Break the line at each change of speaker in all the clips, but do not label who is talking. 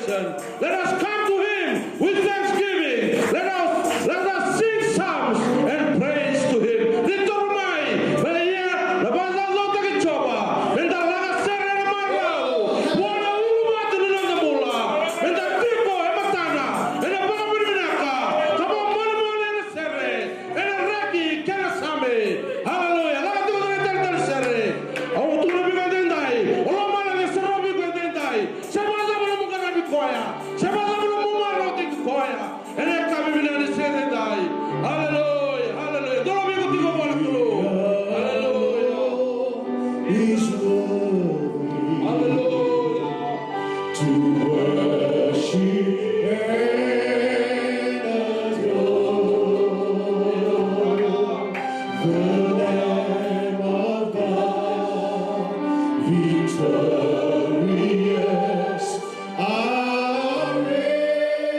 adoration. Let us come to Him with thanksgiving. Let us sing psalms and praise to Him. Diturmai, Maria, the Bazalo Takichoba, and the Lagasera and Marau, Wana Uma to the Mula, and the Tipo, Ematana, and the Babaminaka, the Mamma and the Serre, and the Raki, Kanasame. Hallelujah. Let us do the Serre. Oh, to the Bigadendai, Olomana, the Sarabi Gadendai, Shabazam Koya, Shabazam Mumaro Koya, and then come in and say that die. Hallelujah, hallelujah. Don't be good to go on through. Hallelujah. He's worthy. Hallelujah. To worship and adore the Lamb of God, victorious. Our risen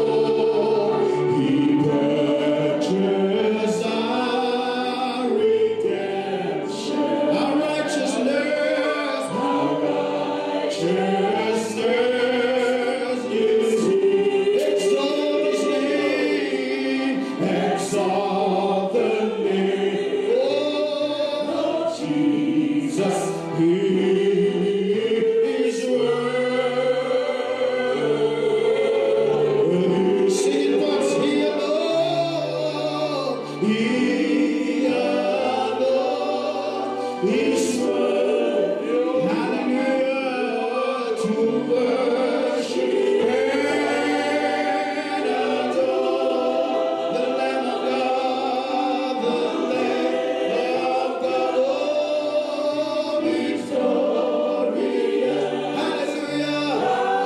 Lord, He purchased our redemption, our righteousness, is exalt His name, exalt the name of Jesus. He is worthy. Sing it once. He alone. He alone is worthy. Hallelujah. To worship and adore the Lamb of God, the Lamb of God, oh, victorious. Hallelujah.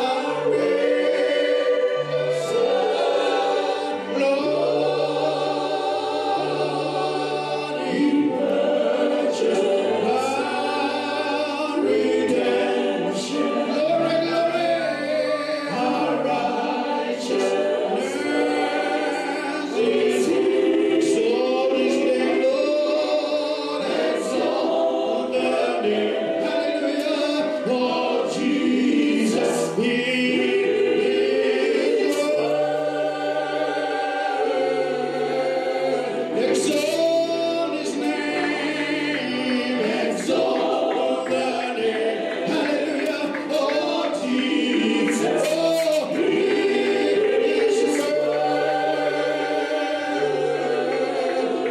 Our risen Lord, He purchased our redemption. Glory, glory. Our righteousness is exalt His name, Lord, exalt the name. Hallelujah. Oh, Jesus, He is worthy. Exalt His name, exalt the name. Hallelujah. Oh, Jesus, oh, He is worthy.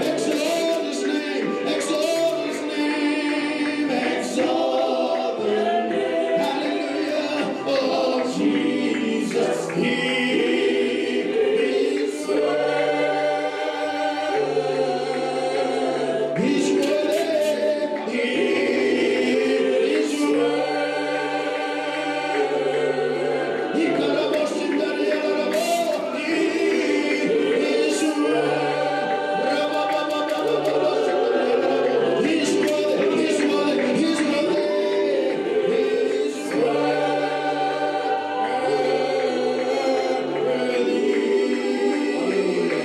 Exalt His name, exalt His name, exalt the name. Hallelujah. Oh, Jesus, He is worthy. He's worthy. He is worthy. He could have lost him, but He is worthy. He's worthy. He's worthy. He's worthy. He's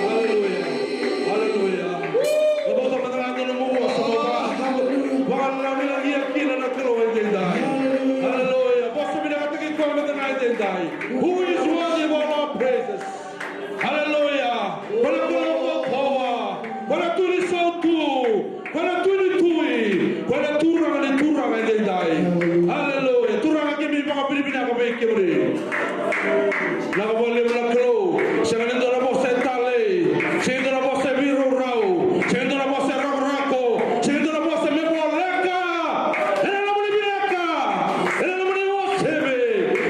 Hallelujah. Hallelujah. Who is worthy of all our praises? Hallelujah. Para tudo power, para tudo salto, para tudo tui, para turang dai. Hallelujah. Turang ke mi mga Pilipina ko ba ikemri. Nakabali mo na klo. Siya nito na po sa tali. Siya nito na po sa biro raw. Siya nito na po sa rakrako. Siya nito na po sa meboleka. Ena na mo ni binaka. Ena na mo ni wasebe.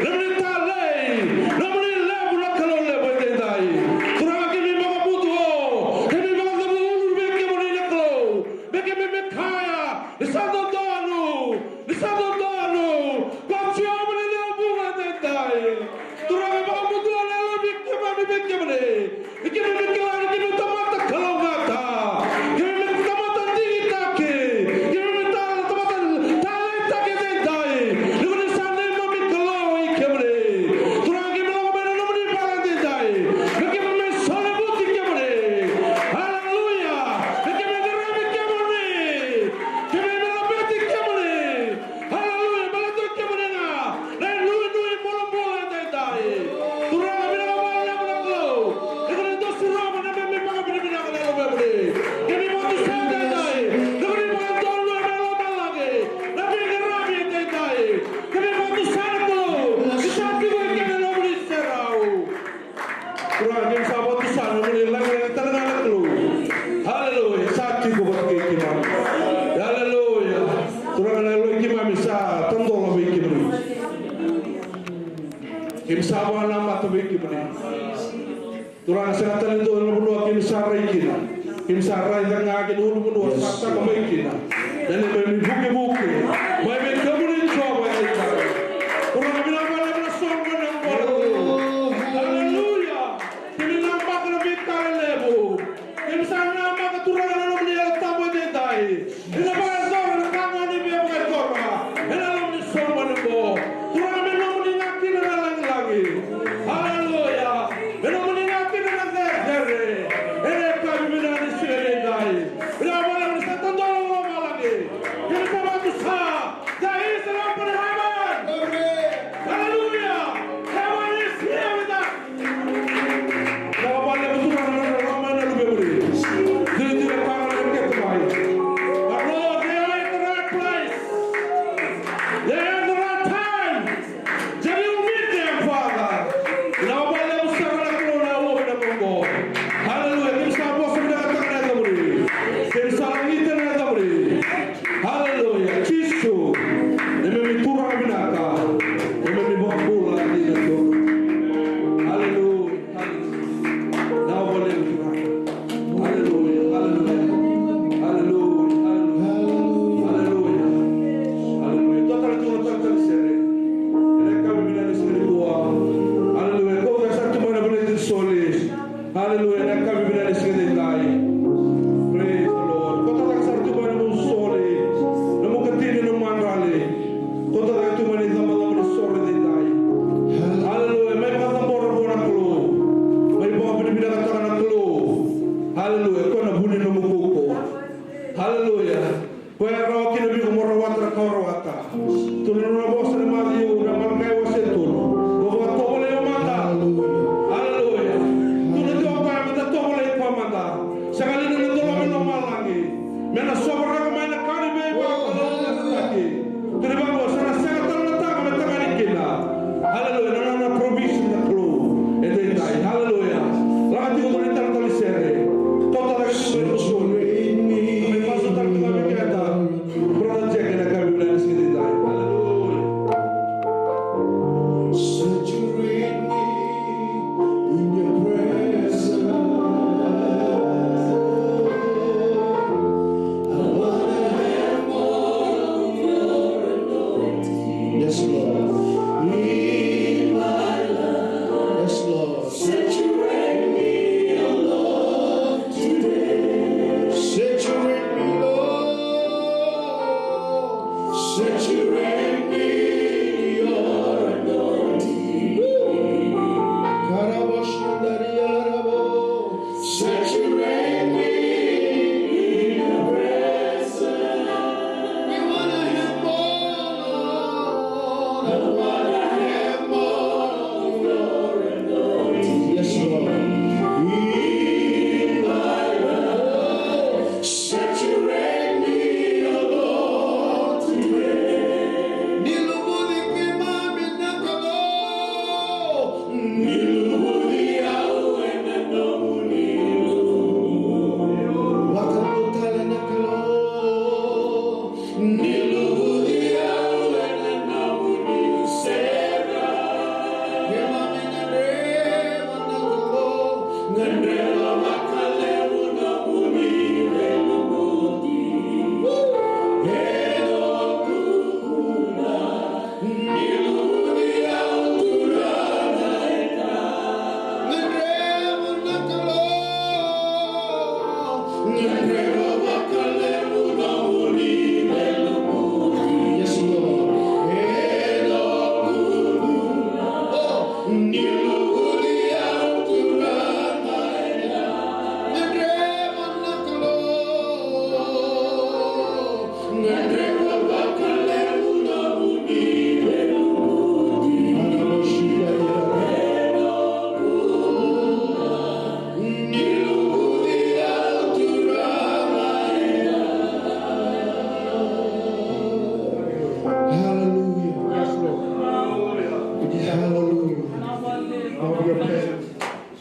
Na mo ni talay. Na mo ni lebu na klo lebu dai. Turang ke mi mga buto. Ke mi mga zabulur beke mo ni naklo. Beke mi mekaya. Lisado danu. Lisado danu. Pamsiya mo ni lebu na dai. Turang ke mga buto na lebu beke mo ni. Beke mi mekaya ke mi tamata kalongata. Ke mi tamata digita ke. Ke mi tamata talay take dai. Lebu ni sande mo mi kalo ke mo ni. Turang ke mga mo na mo ni para dai. Beke mi sone buti ke mo ni. Hallelujah. Beke mi dere ke mo ni. Ke mi na beti ke mo ni. Haleluya. Turang na lo ikima misa tandolo be ikimri. Kim sawa na mata be ikimri. Turang sa tali do no buno kim sara ikina. Kim sara ida ngake do no buno sakta ko be ikina. Dan me buke buke. Mai be kamuni choba ita. Turang bila bala na songo na bolo. Haleluya. Kim na makna be kalebo. Kim sana maka turang na no ni tamo de dai. Ina ba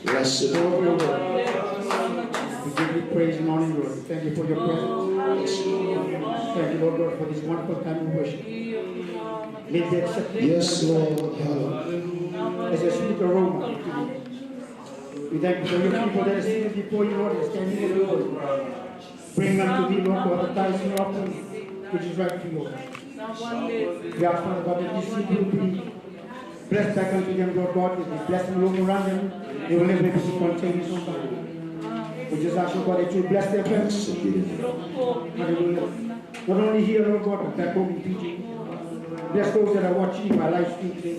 Bless the Lord. We give you praise and honor, Lord. Thank you for your presence. Lord God, for this wonderful time of worship. May they accept it.
Yes, Lord.
As a sweet aroma to you. We thank you for your people that are sitting before you, Lord, and standing in the Lord. Bring unto thee, Lord God, the tithes and offering, which is right for you, Lord. We ask, Father God, that these people will be blessed back unto them, Lord God, that this blessing will go around them. They will never be able to contain his own body. We just ask, Lord God, that you will bless their parents. Hallelujah. Not only here, Lord God, but back home in Fiji. Bless those that are watching my live stream today.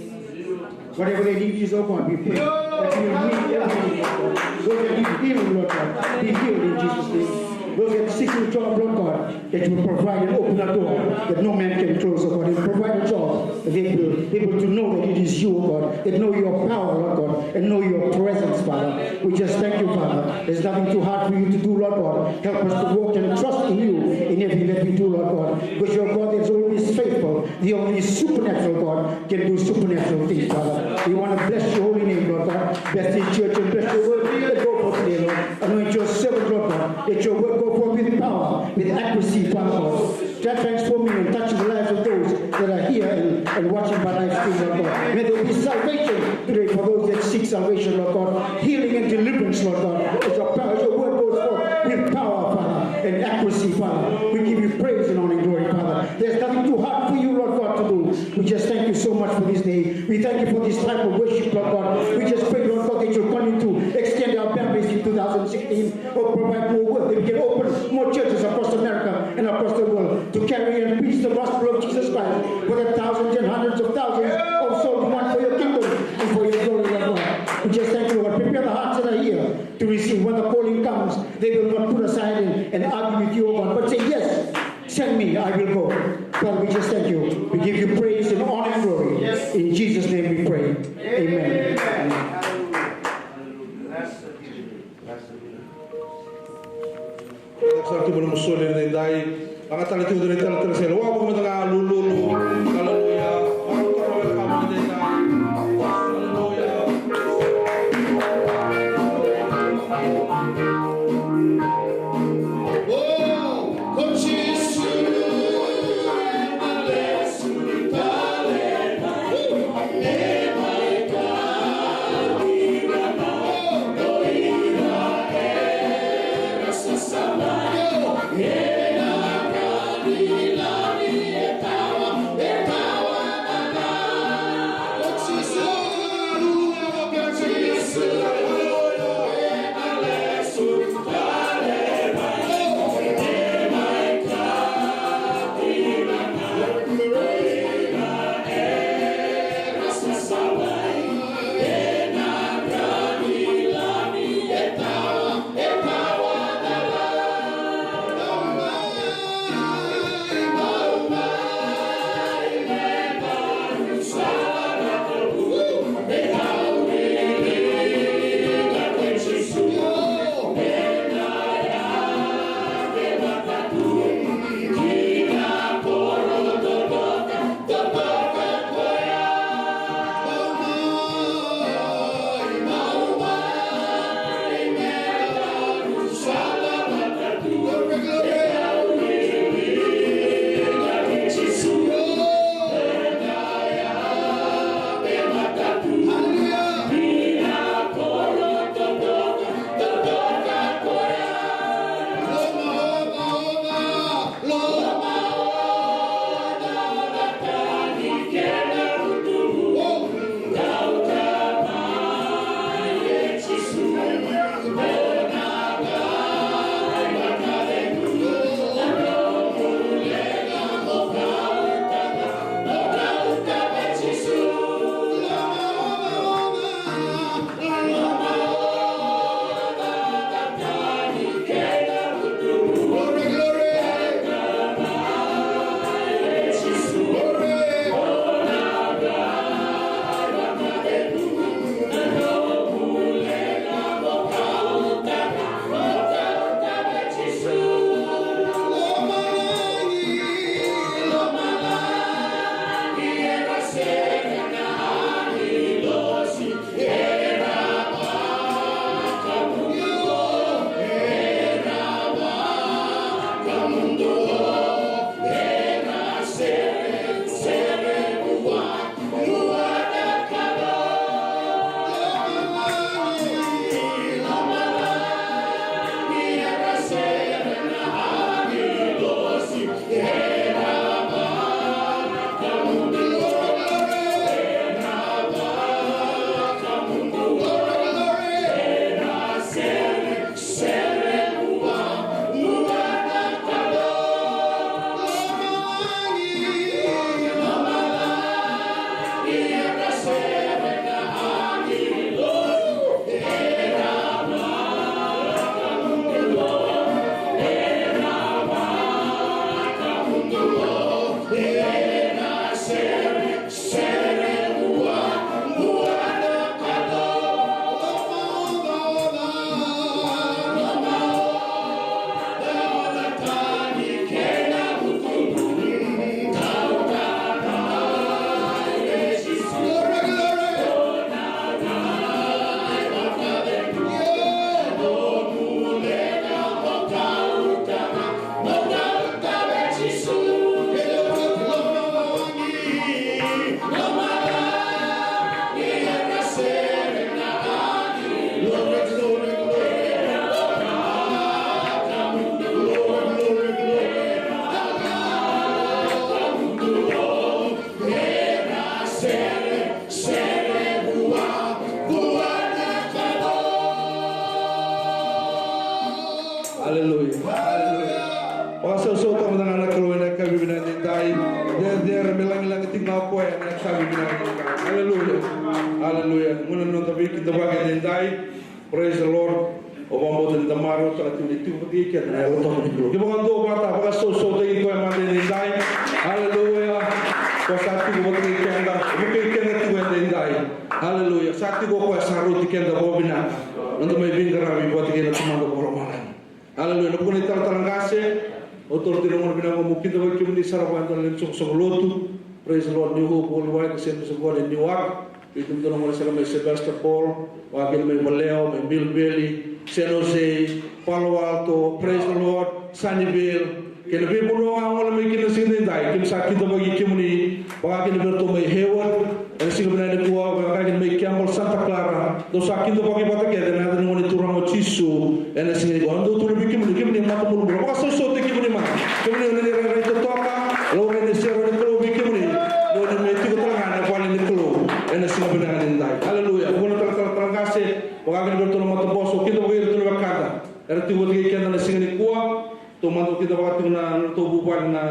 Whatever they need is, Lord God, we pray that you will meet everything, Lord God. Those that need healing, Lord God, be healed in Jesus' name. Those that seek your job, Lord God, that you will provide and open a door that no man can close, Lord God. And provide a job that they will be able to know that it is you, Lord God, that know your power, Lord God, and know your presence, Father. We just thank you, Father. There's nothing too hard for you to do, Lord God. Help us to walk and trust in you in everything that we do, Lord God. Because your God is always faithful. The only supernatural God can do supernatural things, Father. We want to bless your holy name, Lord God. Bless this church and bless your word. Let go for today, Lord. Anoint your servant, Lord God. Let your word go forth with power, with accuracy, Father God. Transforming and touching the lives of those that are here and watching my live stream, Lord God. May there be salvation today for those that seek salvation, Lord God. Healing and deliverance, Lord God. As your word goes forth with power, Father, and accuracy, Father. We give you praise and honor and glory, Father. There's nothing too hard for you, Lord God, to do. We just thank you so much for this day. We thank you for this time of worship, Lord God. We just pray, Lord God, that you're going to extend our boundaries in 2016 or provide more work, that we can open more churches across America and across the world to carry and preach the gospel of Jesus Christ for the thousands and hundreds of thousands of souls who want for your kingdom and for your glory, Lord God. We just thank you, Lord. Prepare the hearts that are here to receive. When the calling comes, they will not put aside and argue with you, God, but say, yes, send me, I will go. God, we just thank you. We give you praise and honor and glory. In Jesus' name we pray. Amen.
Sartu belum sulit dendai. Angkat tali tu dari tali tersel. Wah, aku mendengar lulu. Haleluya. Orang terlalu kamu dendai. Haleluya.
Oh, coach
Yeah.
sama dengan anak keluar nak kami bina dindai. Dia melang tinggal kau yang nak kami bina dindai. Haleluya, haleluya. Mula nonton kita bagai dindai. Praise the Lord. Obang boten tamaro tak tu putih kan na otok ni keluar. Kita bukan doa bata, bukan so tegi kau yang mandi dindai. Haleluya. Kau satu kau boten ikan dah, bukan ikan tu yang dindai. Haleluya. Satu kau sarut ikan dah kau bina. Untuk main kami buat ikan tu mana kau malam. Haleluya. Bukan itu talang kasih. Otor di nomor bina mungkin tu bagi kita sarapan dan lencong lotu. Praise the Lord. New Hope Worldwide kesentuh sebuah di Newark. Itu tu nomor saya mai Sebastopol, wakil mai Vallejo, mai Mill Valley, San Jose, Palo Alto. Praise the Lord. Sunnyvale. Kena be puno ang wala mai kina sini dai. Kim sakit tu bagi kimuni. Wakil bertu mai Hayward. Yang sih benar itu wakil mai Campbell Santa Clara. Do sakit tu bagi bata kaya dan ada ngoni turang o Chisu. Yang sih ni kondo tu lebih kimuni mata mulu. Maka so kimuni mah. Kimuni ni orang itu toka. Lalu ni seorang ni kalau kimuni. Do ni mai tiga tangan apa ni kalau. Yang sih benar dai. Haleluya. Bukan terang kasih. Wakil bertu mata boso kita bagi itu berkata. Era tu bagi kian dan sih ni kuah. Tumanto kita waktu na tubuhan na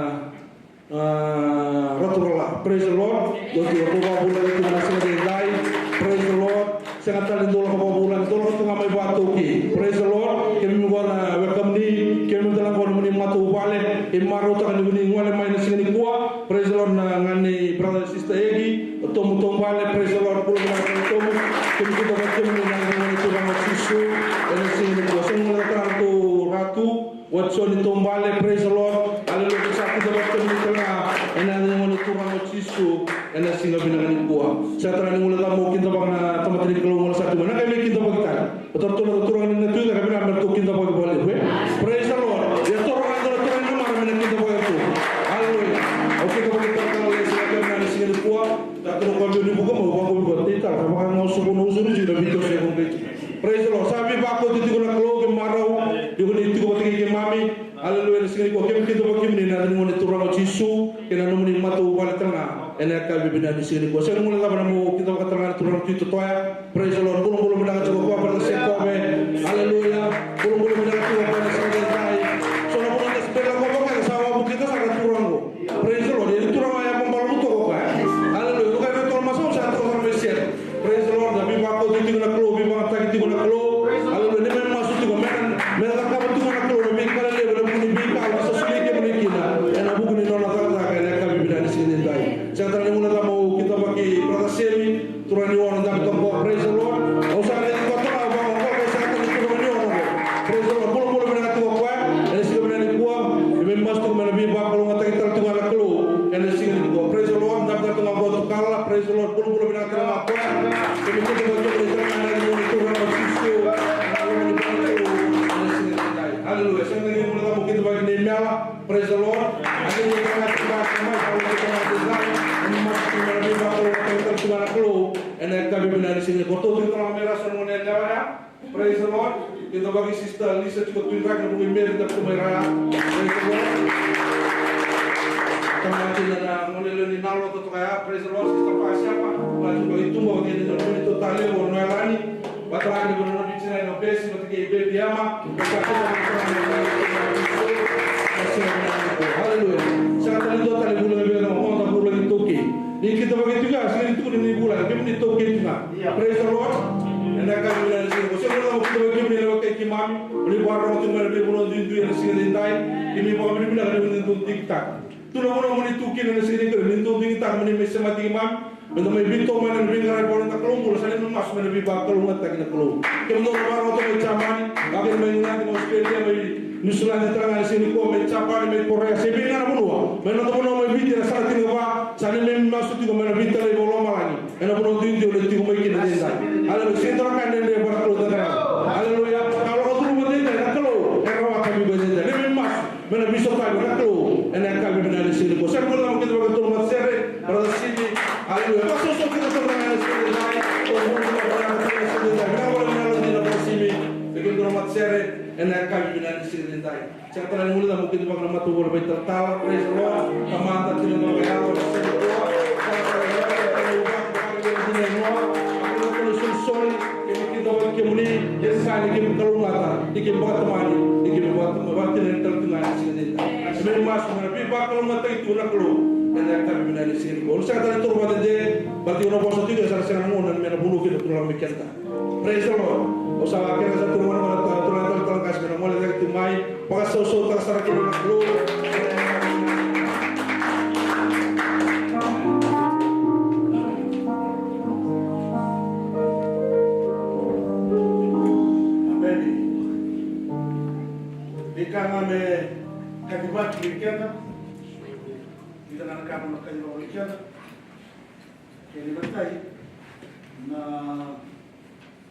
ratulah. Praise the Lord. Dosi tubuh bulan itu masih ada. Praise the Lord. Sangat talent dolar bulan dolar tu kami batu ki. Praise the Lord. Kami mengona welcome ni. Kami dalam kau meni matu balik. Imaru tak ni meni ngale main sini kuah. Praise the Lord na ngani brother sister Egi. Tomu balik. Praise the Lord. Pulang balik tomu. Kami kita baca meni ngani turang sisu. Ini sini kuah. Semua terang tu ratu. Watson itu balik, praise the Lord. Haleluya. Sakit dapat kami tengah. Enak ni mula turang Yesus. Enak singa binangan kuah. Saya terang mula tamu kita bangna tempat ini kalau mula satu mana kami kita bagikan. Betul turang ini tu kami nak bertuk kita bagi balik. Praise the Lord. Ya turang ini mana mana kita bagi tu. Haleluya. Oke kita bagi kalau saya kami singa kuah. Tak tahu kau ni bukan mau buat tidak. Kamu kan mau subuh sudah video saya mungkin. Praise the Lord. Sabi bako dito ko na kalau kemaraw. Di ko dito ko tingin mami. Haleluya. Sini ko kami kita bagi ni na mo ni turang Yesus. Kena mo ni matu wala tanga. Enak kami bina di sini ko. Saya mula laban mo kita bagi tanga turang itu toya. Praise the Lord. Bulong menang ko ko pada seko be. Haleluya. Bulong menang ko pada seko dai. So na mo na spela ko ba ka sawa mo kita sa turang ko. Praise the Lord. Ini turang ay pambalu to ko ka. Haleluya. Ko kay to maso sa to sa mesia. Praise the Lord. Sabi bako dito ko na klo bi mga tagi dito ko na klo. Haleluya. Ni men masuk ko men ka ba dito na klo mi kala le wala mo ni bi ka sa suli ke mo ni kina. Ana buku ni nona kala ka na ka bi bina ni sini dai. Sa tara ni muna mo kita bagi brother Semi turani won da to praise the Lord. O sa ni ko ta ba ko ko sa ta ni turani won. Praise the Lord. Bolo bina to ko. Ana sini bina ni ko. Ni men masuk men bi ba ko ngata kita tu ala klo. Ana sini ko. Praise the Lord. Da to ma to kala praise the Lord. Bolo bina to ma ko. Kami kita bagi turani ni turani Yesus. Haleluya. Saya ingin mula kita bagi ni mela. Praise the Lord. Ada yang kita sama kalau kita design ini masuk ke dalam kalau kita cuma perlu. Enak kami benar di sini. Foto itu kalau merah semua ni lewat. Praise the Lord. Kita bagi sister Lisa cukup tunjuk dan bagi merah dan merah. Praise the Lord. Kami ada mulai ni nalo tu kaya. Praise the Lord. Sister apa siapa? Lalu itu bawa dia dalam itu tali warna lani. Batalagi benar bicara yang besi seperti baby ama. Haleluya. Sangat terlihat tali bulan biar orang tak bulan itu ki. Ni kita bagi juga sini itu ni bulan. Kami ni toki juga. Praise the Lord. Enak kami bulan sini. Saya mula kita bagi ni lewat kimam. Beli barang tu mereka bulan itu yang sini dindai. Ini bawa beli bulan kami ni tu tiktak. Tu nama ni toki ni sini kerana ni tu tiktak ni mesti mati kimam. Untuk membintu mana membingkai bola tak keluar, saya ni mas mana bibak keluar tak kena keluar. Kemudian orang itu mencapai, akhir mengingat di Australia, New Zealand di tengah sini kau mencapai, Korea. Saya bingar menua, mana tu menua membintu rasa tinggal apa, saya ni masuk juga mana bintu lagi bola malani. Mana menua tu itu oleh tiga mungkin ada jasa. Haleluya, saya terangkan dia berkeluar tengah. Haleluya, kalau kau tu berjaya tak keluar, error akan berjaya. Dia mas mana bisa kau berkeluar, enak kau benar di sini. Saya mula kita berkeluar masere, berada sini. Haleluya. Masuk kita tengah sini lain. Orang kita berada sini lain. Kita boleh di dalam sini. Begitu rumah sere, enak kami benar di sini lain. Saya terang mula mungkin bang nama tu boleh tertawa. Praise the Lord. Kamanta tidak mau berapa sini doa. Saya terang sorry, kita buat kemuni, jadi saya ni kita kalau ngata, kita buat temani, kita buat tempat yang tertengah sini. May mas na pipa kalau matay tulak lo. Kaya kami minali sini. Kalau saya tadi turun pada dia, berarti orang bosan itu saya sekarang mau dan mena bunuh kita tulang mikirta. Praise the Lord. Usah kira satu orang mana tulang kasih mena mulai dari tumai. Pakai sosok terserah kita lo.
Kami kadibat weekend kita nak kamu nak kadibat weekend jadi betul na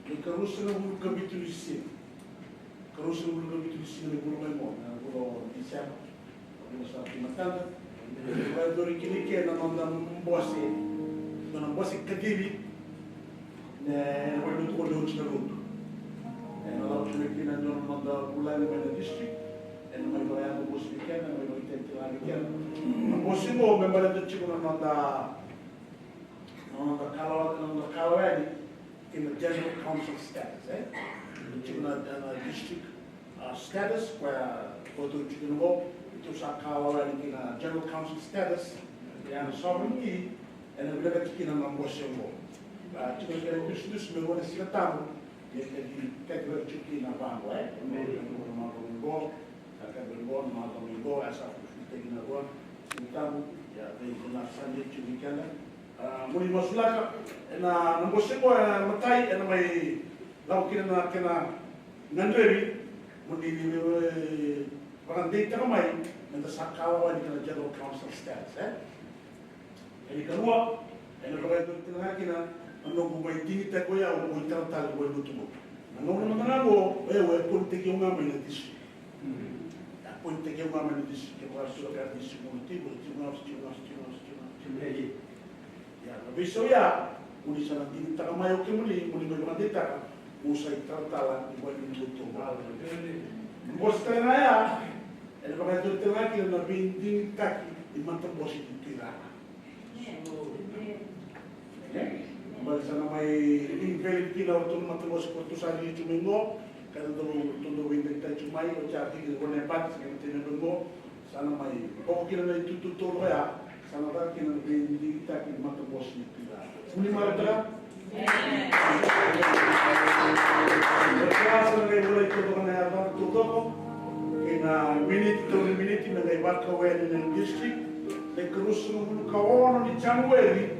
ikarus na bulu kabitulisi karus na bulu kabitulisi na bulu memo na bulu isya bulu sa timatan kalau dori kini ke na nonton bosi kadiri na bulu tu bulu chnaru na lalu kita nonton bulan mana district and may bayang bus weekend and may weekend weekend. Ang bosin mo, may balat chico na Kalawani in the general council status, chico na district status where photo chico mo ito sa Kalawani in a general council status, yan sovereignty and ang balat chico na bosin mo. Chico na introduce mo na sila tamo, yan kaya kaya chico na bango go. Berbuat malam minggu asal kita gina buat kita ya dari nasan di Cibikana muli masulaka na nangosiko matai na may lau kina nandrevi muli parandita kamay na sakawa ni kana general council status jadi kedua kalau itu kina ano bumay tingita ko ya o tal ko lutumo ano naman ako politik yung ngamin na district Punta que uma mãe disse que eu acho que era desse motivo, nós. Ya, habis itu ya, muli sana tinta kamayo ke muli magandita, usai tala di buat minuto. Bos tengah ya, kalau itu tengah kita nak binding kaki di mantap bos itu kira. Balik sana may invalid kila waktu mantap bos portusari itu minggu. Kalau tundo winter kita cuma itu cari di mana empat sekarang tidak nunggu sana mai pokok kita itu tutur ya sana tak kita di kita kita mata bos ni kita ini malah terang berkelas dengan mulai itu dengan yang tutup kena minit dengan ibarat kawan dengan distrik dan terus nunggu kawan di Januari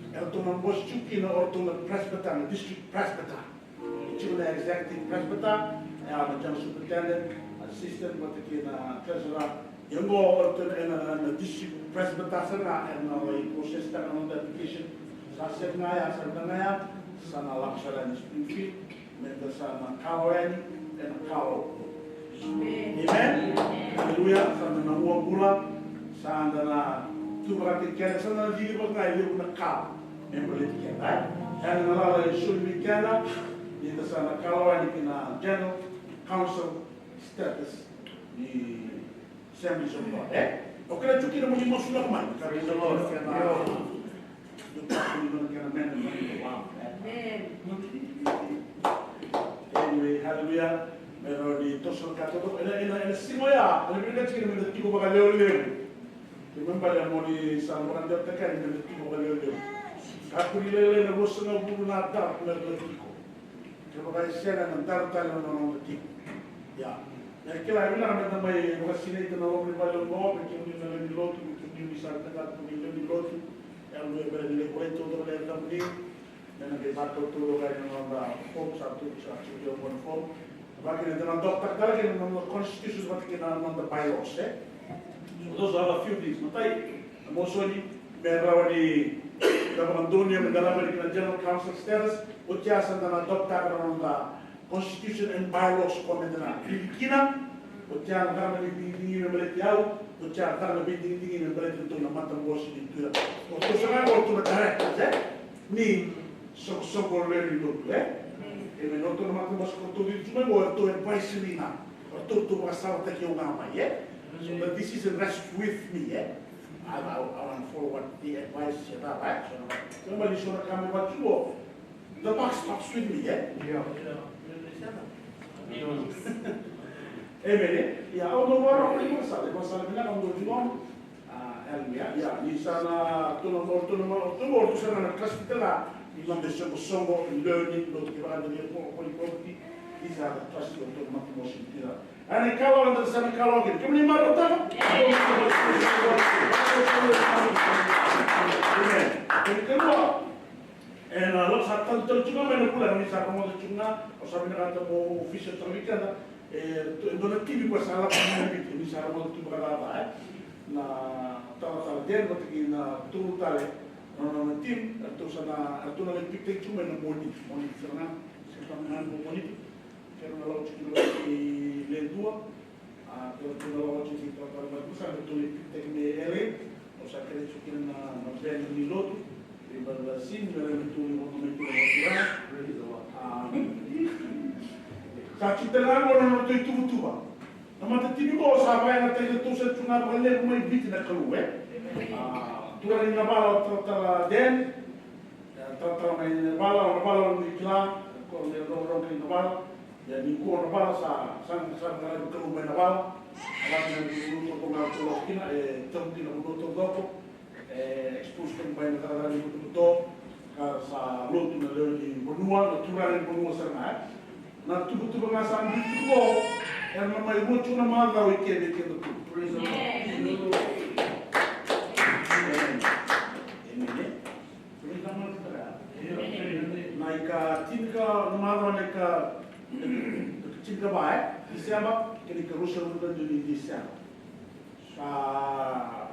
itu nambos cuci na ortu presbyter district presbyter Chula executive presbyter, general superintendent, assistant, what the treasurer, yung go to district presbyter sana, and process that on the application. Sa Sarnaya, sana Lakshara in Springfield, may sana Kawan and Kao. Amen. Hallelujah. Sana na uang bulan, sana na tubratin kaya sana na dili na ilip na Kao. Memberliti kaya. And nalala yung sulmi kaya. Dito sa Kalawani kina General Council status ni Assemblies of God. Okay na chuki na mo yung masulak man. Praise the Lord. Yung pakulinan ka na men. Anyway, hallelujah. Meron dito sa katotok. Simo ya. Alam mo na chuki na mo dito ko baka leo-leo. Remember mo ni sa Morandel Takan na dito ko baka leo-leo. Ako nilele na gusto na bulo na dark na dito. Terima kasih dan ntar nong detik. Ya, jadi kita bilang kita may vaksin itu nong berbaloi mau, bikin di lotu, bikin di sana tempat bikin di lotu, yang berbaloi boleh tu tu boleh tambah, dan nanti satu tu orang yang nong form satu dia buat form. Bagi nanti nong dokter kali nong konstitusi seperti kita nong bylaws. Those are a few things. Matai, mostly berawali dalam dunia mendalam di General Council status, ucasan dan adopta dalam Constitution and Bylaws komentar. Filipina, ucasan dalam dinding membeli jauh, ucasan dalam dinding membeli untuk nama tembus di itu. Untuk sekarang waktu negara, ni sok lagi dulu, Ini untuk nama tembus untuk itu cuma waktu advice ni na, waktu tu pasal tak yang nama, So that this is a rest with me, I want to follow what the advice is about, right? So, somebody should have come about you. The box stops with me, Amen. Ya, ono waro ni masala bila ono dino. Ya, di sana tuno tu sana na kelas kita lah. Imam besok songo learning lo kita ada dia politik. Di sana kelas untuk matematik kita. Ani kalau anda sana kalau kita kemana marota? Amen. Kedua, lo satu juga mana pula ni saya mau cuma, saya nak ada mau official terlihat. Dona tibi kwa sala pa ni sara mo tu bala na ta den ko tigi na tu tale na tim tu sana tu na picte tu na moni sana se ta na moni pero na lo tu le dua pero tu na lo tu ta pa tu sa tu le picte me ele o sa que tu que na ben ni lotu e bala sin na tu mo me tu Sa kita lang orang tu itu tuba. Nama tu tibi ko sa bay na tayo tu sa tuna balle mo ibit na kaluwe. Tuwa rin na bala tata den. Tata may bala ni klan ko le ro na bala. Ya ni ko na bala sa na kaluwe na bala. Alam na ni ko na to kina tamti na mo to dopo. Expose kan bay na tara ni ko to sa lotu na le ni bonua na tura rin bonua sa na. Na tubu ngasang dito ko, na may mucho na mga gawin kaya tu. Praise the Lord. Amen. Praise the Lord. Naika tinka numara naika tinka bae, December kini kerusha muda di December. Sa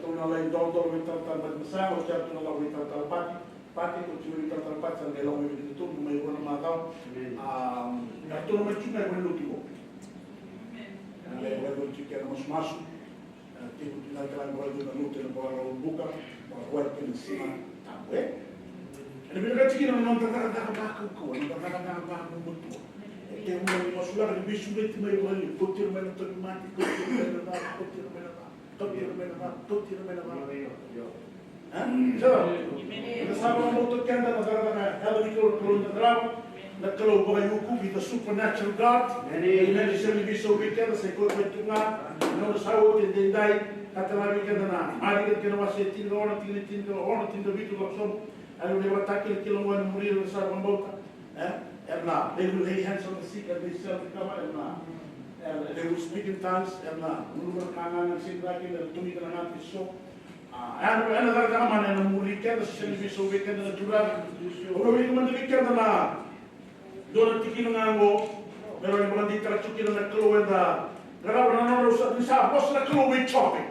tu na lain dol winter tanpa besar, ucap tu na lain winter tanpa pati ko cuma kita tempat sampai lalu itu tu rumah ibu nama tahu, itu rumah cuma ibu luti ko. Ibu luti kita masuk, tipu kita kalau ibu luti nak bawa buka, bawa ke sini, apa? Ini bila kita nak nonton kata ko, nonton betul. Kita mulai masuk lagi bisu itu ibu lagi, putir mana tu mati, putir mana. So, kasama mo to kanda na heavenly Lord na drama na kalau bayuku with the supernatural God. Amen. Isang libi so weekend sa ikot may tunga. No sawo tindinday katalabi kanda na. Mari ka na wasi tinga ona tinga bitu lakson. Ano ni watakil kilongan murir sa pambota. Erna, they will lay hands on the sick and they shall recover. Erna, they will speak in tongues. Erna, mulur kangan ang sinrakin na tumita na natin so. Ano talaga naman na murikan na siya bisobikan na jurar. Oro yung mandikan na doon tikin nga ngo. Pero yung mga dito tikin na kluwen da. Grabe na no sa boss na kluwen chope.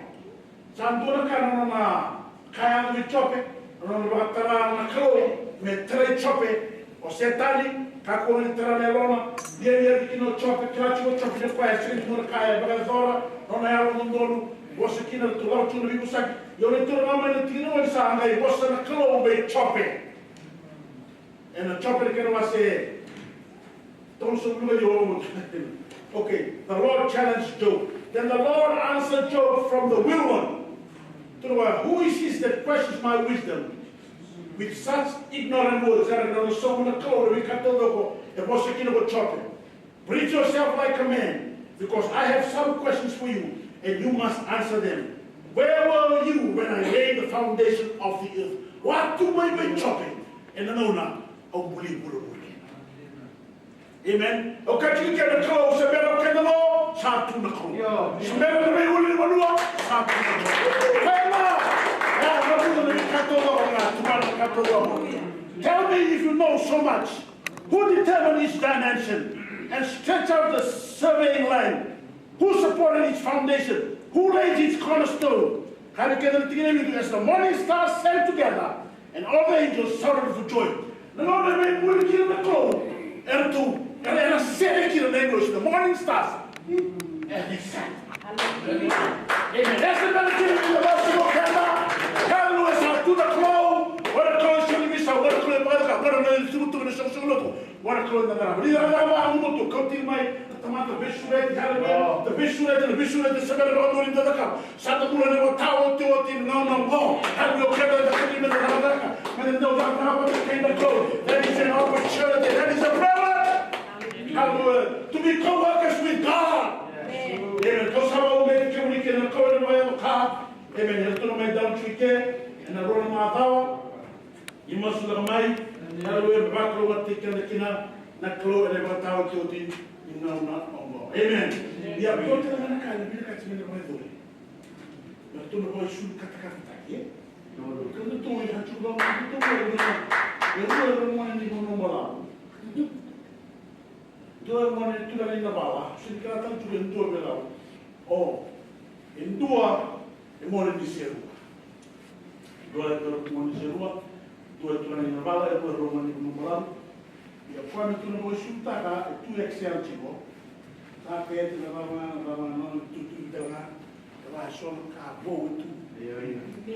Saan doon ka na kaya ng chope. Ano ba tara na kluwen me tre chope o setali kako ni tara melona. Dia tikin chope kracho chope de kwa street mo kaya baga zora. Ono ya mo ndolu. Você aqui no tulau tu no bico sabe eu nem tô na mãe no tino ele sabe aí você na clown be chopping e na chopping que não vai ser tão sobre o okay the Lord challenged Job then the Lord answered Job from the will one to the one who is this that questions my wisdom with such ignorant words that no so na clown we can't talk e você aqui no chopping breathe yourself like a man because I have some questions for you and you must answer them. Where were you when I laid the foundation of the earth? What do I be chopping? And the nona of Buli Bulu. Amen. Okay, you get a close, a better can the law, Satu Nako. Smell the way we will Satu Nako. Tell me if you know so much. Who determined each dimension and stretched out the surveying line? Who supported its foundation? Who laid its cornerstone? As the morning stars sang together, and all the angels shouted for joy. The Lord will kill the cloud. And I said in English, the morning stars. And he sang. Amen. That's the benefit of the gospel of Canada. Hallelujah. To the cloud. What a cloud shall be so. What a cloud. What a cloud. What a cloud. The Bishop, the seven of in the cup. Satamulan of Tower to no more. Have you kept the Kingdom of America? And no doubt came the code. That is an opportunity. That is a privilege. To be co-workers with God. Amen. Kau sama ume ke uli ke na kau na mai ka. Amen. Hel tu na mai down trike. Na rona ma tawa. Imasu la mai. Na lo ba ko wa tika na kina na klo ele ba tawa ke oti. Ina una ongo. Amen. Dia ko te na ka ni ka tsime na mai dole. Na tu na ba shu kata kata ke. No lo ke tu ya chu ba ma tu ba ni. Yo lo mo ni no mo la. Dua mana tu dah ni bawah, sekarang tu yang dua belau. Oh, yang dua, yang mana di seru. Dua itu mana di seru, dua itu ni bawah, dua rumah ni belau. Ya, kami tu nak bersyukur kan, itu excel cibo. Tapi itu bawah non tu kita kan, bawah soal kabo itu.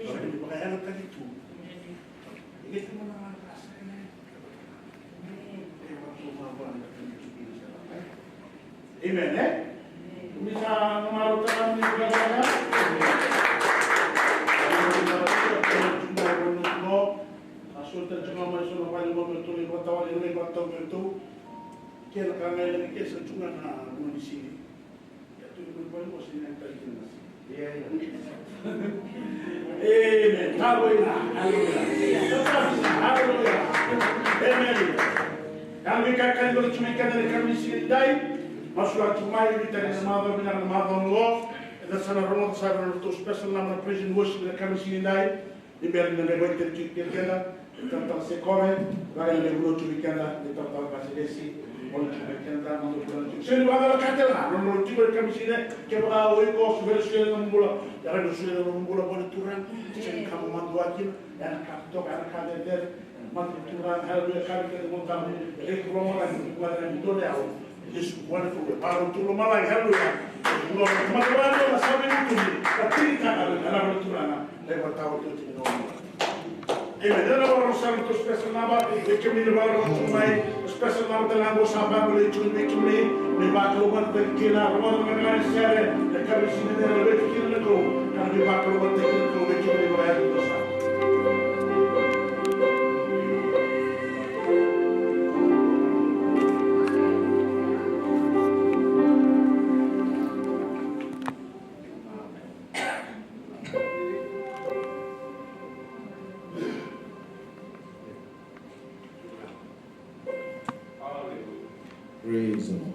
So ini pakaian tadi tu. Ini tu mana rasanya? Amen, eh? Bisa memarukan di belakangnya. Sultan cuma masuk paling betul ini bertawar ini betul. Kita kami lagi kisah cuma na di sini. Ya tu paling masih yang tadi jelas. Ya. Amen. Haleluya. Haleluya. Amen. Kami akan berjumpa dengan kami sini dai. Masuk cuma ini dari semua benar Allah. Dan sana rumah saya untuk special nama present worship dengan kami sini dai. Di biar dengan baik terjadi tentang sekolah, barang yang belum cubikanlah di tempat pasidesi, boleh cubikanlah untuk bulan cuci. Saya juga ada kata lah, belum cubi kami sini, kita awal kau sudah membuat, jangan sudah membuat boleh turun, jadi kamu manduakin, dan kamu anak kata der, mandu turun, hal dia kami kita montam, ekonomi lagi, bukan itu dia. Yesus wonderful, baru turun malah hal dia. Belum macam-macam sampai itu, tapi kita ada turun, lewat tahu tu tidak. Amen. Dan orang Santo special nama, kami ni baru cumai special nama dalam bersama boleh cumi ni bakal buat berkira, rumah dengan saya, kami sini dalam berkira tu, kami bakal buat berkira tu, cumi bayar dosa.
Praise the Lord.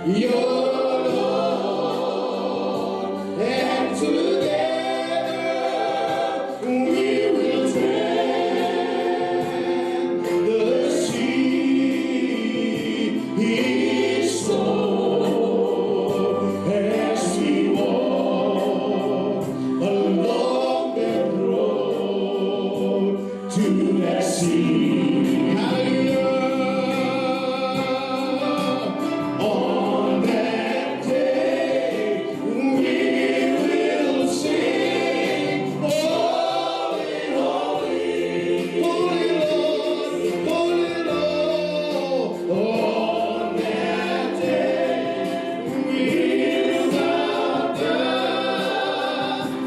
Your Lord.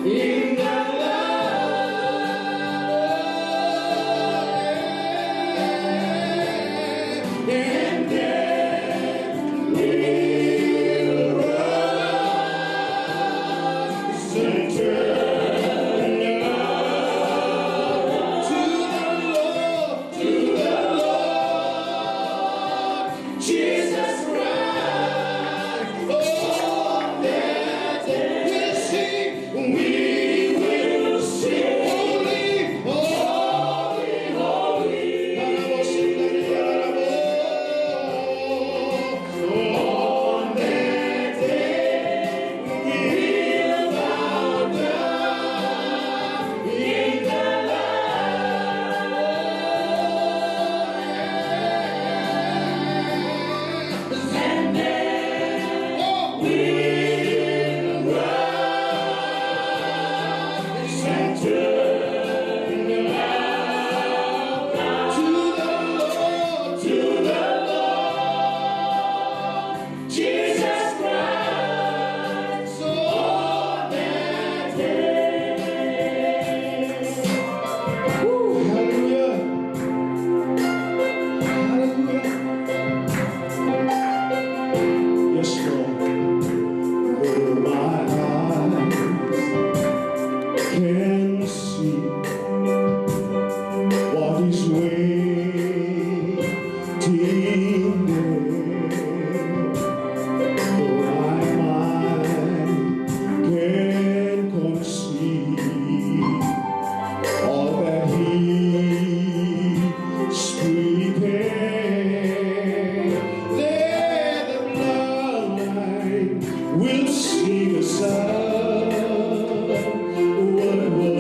in the light, and then we'll rise and turn to the Lord, Jesus Christ. Oh, that day we'll sing, we will sing, holy, holy, holy. On that day we'll bow down in the light, and then we'll rise and turn around to the Lord, Jesus Christ. On that day. Hallelujah. Hallelujah. Yes, Lord. Oh, my eyes can see what is waiting there. Oh, my mind can conceive all that He's prepared. There the blind will see the sun. What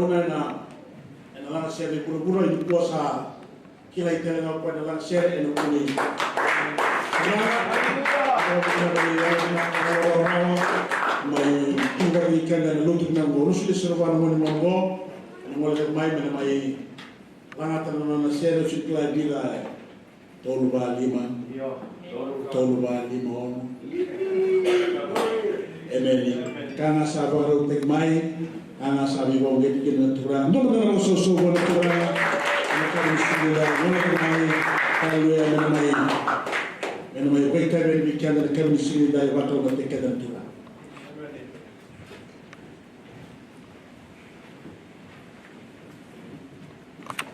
una na lang share pura-pura itu puasa kila itela na kwa na lang share eno kuni mai tinggal ikan dan lutuk na ngurus di serba mo ni mongo mo le mai na mai langatan na share chukla bila tolu ba lima emeni kana sabaru tek mai ana sabi bo get kin natural no no so bo natural ana ka bismillah no mai kalu ya mai ko ita ben bi kan ka bismillah wa to tek ka natural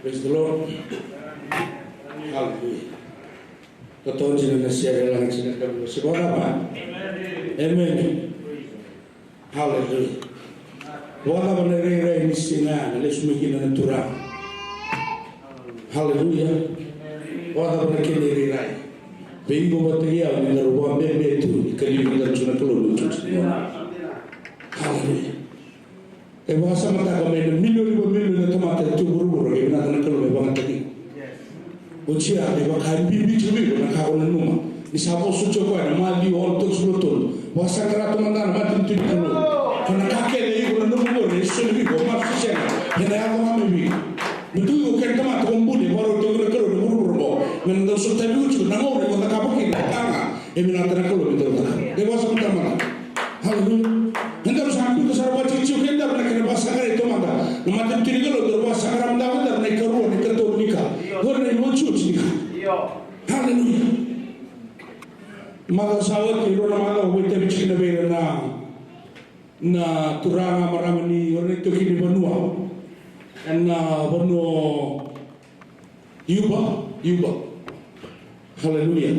praise the Lord hallelujah Ketua Jina Nasiya Lang Jina Kamu Semoga apa? Amen. Hallelujah. Wala benerai ini singa, lesu mungkin natural. Hallelujah. Wala benerai rai. Bingung bateria ni narubuan bebe tu ikali kita cuna keluar lucu. Hallelujah. Bahasa mata kami milion tempat itu buru-buru kita nak keluar banget lagi. Ucia de bakari bibi tubi na kaona numa ni sabo sucho kwa na mali on to sulutul wasa kara to mandana matin tu kuno kana kakele yuko na numo ne sulubi go ma sishena hena ya ma mebi mutu yo kenta ma to mbuni waro to ngre kero no burbo men do so taluchu na ngore ko ka boki tanga e mina tara ko lo to de wasa mutama hallelujah henda ro sampu to sarwa chichu kenda na kana basa kare to manda no matin tu ngalo do wasa kara manda na kero ne kato nika Gorne lucu sih, hallelujah. Maka sawat itu nama Allah kita bikin bela na turanga maramani gorne itu kini benua, na benua yuba, hallelujah.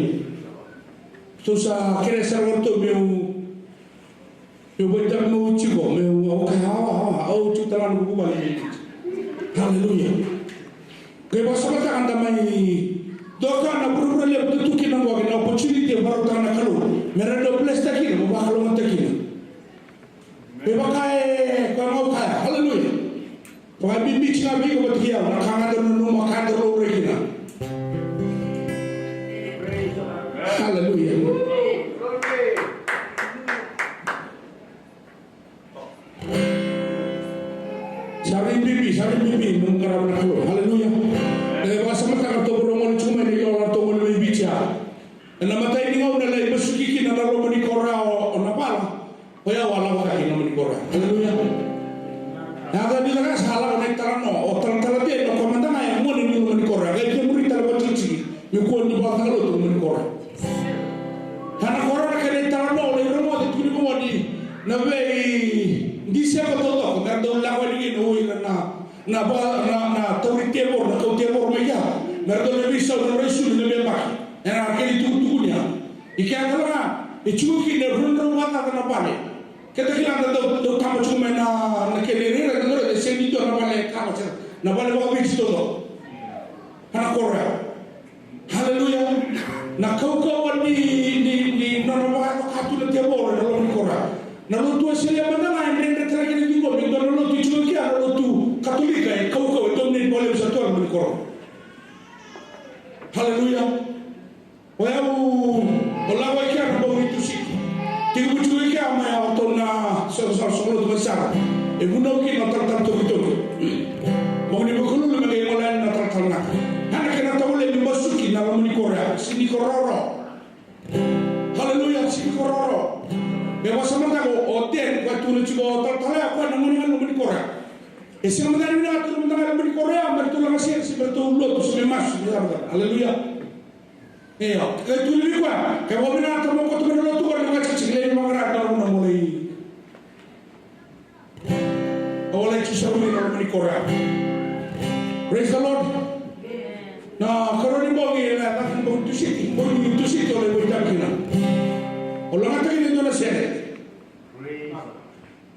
Susah kira sawat tu meu betul mau cuba meu au cutaran buku balik, hallelujah. Kaya basta anda mai doka na pura le betu kina mo na opportunity baru kana kalu merendo place takina mo bakalo mo takina be bakae ko mo ka hallelujah ko bibi china bi ko batia na kanga do no mo ka do rekina hallelujah sabi bibi mungkara na kalu hallelujah sama tak atau beromol cuma ni orang atau lebih bicara. Nama tadi ngau na lai basuki kina na romo ni korao na pala. Oya wala wala kina ni korao. Haleluya. Ada bila kan salah naik tarano, o tarantala dia no komandana yang mo ni ni korao. Gaya dia muri tarwa cici. Mi ko ni ba talo tu ni korao. Kana korao kene tarano le romo de tu ni mo ni na ve di siapa to kan do la wali no na tawri tebor na kau tebor meja merdo le bisa no resul le bemba era aquele tutunya ikan kala ichuki ne rundo mata kana pale kete kila do kama chuma na kele rira no de sendi to na pale kama cha na pale ba bichi to kana korra haleluya na kau ni na ba ka tu le tebor na lo korra na lo tu sele banda na ndre tra kene dingo mi do lo tu chuki a lo tu Katolika kau itu ni boleh bersatu dalam Al-Quran. Haleluya. Wau Allah wajar bahawa itu sih. Tiga bujuk ini ama yang tona soal tu besar. Ibu kita natal itu. Mau ni berkulu lagi orang natal nak. Anak kita tahu lebih masuki dalam Al-Quran. Sini kororo. Haleluya sini kororo. Bawa sama tahu hotel waktu lu cuba tahu apa namanya Al-Quran. Esse não dá nada, todo mundo vai abrir Coreia, mas tu não vai ser, se tu luto, se mais, aleluia. É, ó, que tu lhe diga, que vou virar também com tu não luto, agora não vai te chegar, não vai agradar não mulai. Olha que chama ele abrir Coreia. Praise the Lord. Na kalau ni bogi, na tak bogi tu sih, oleh bogi tak kena. Orang kata ini tu nasi.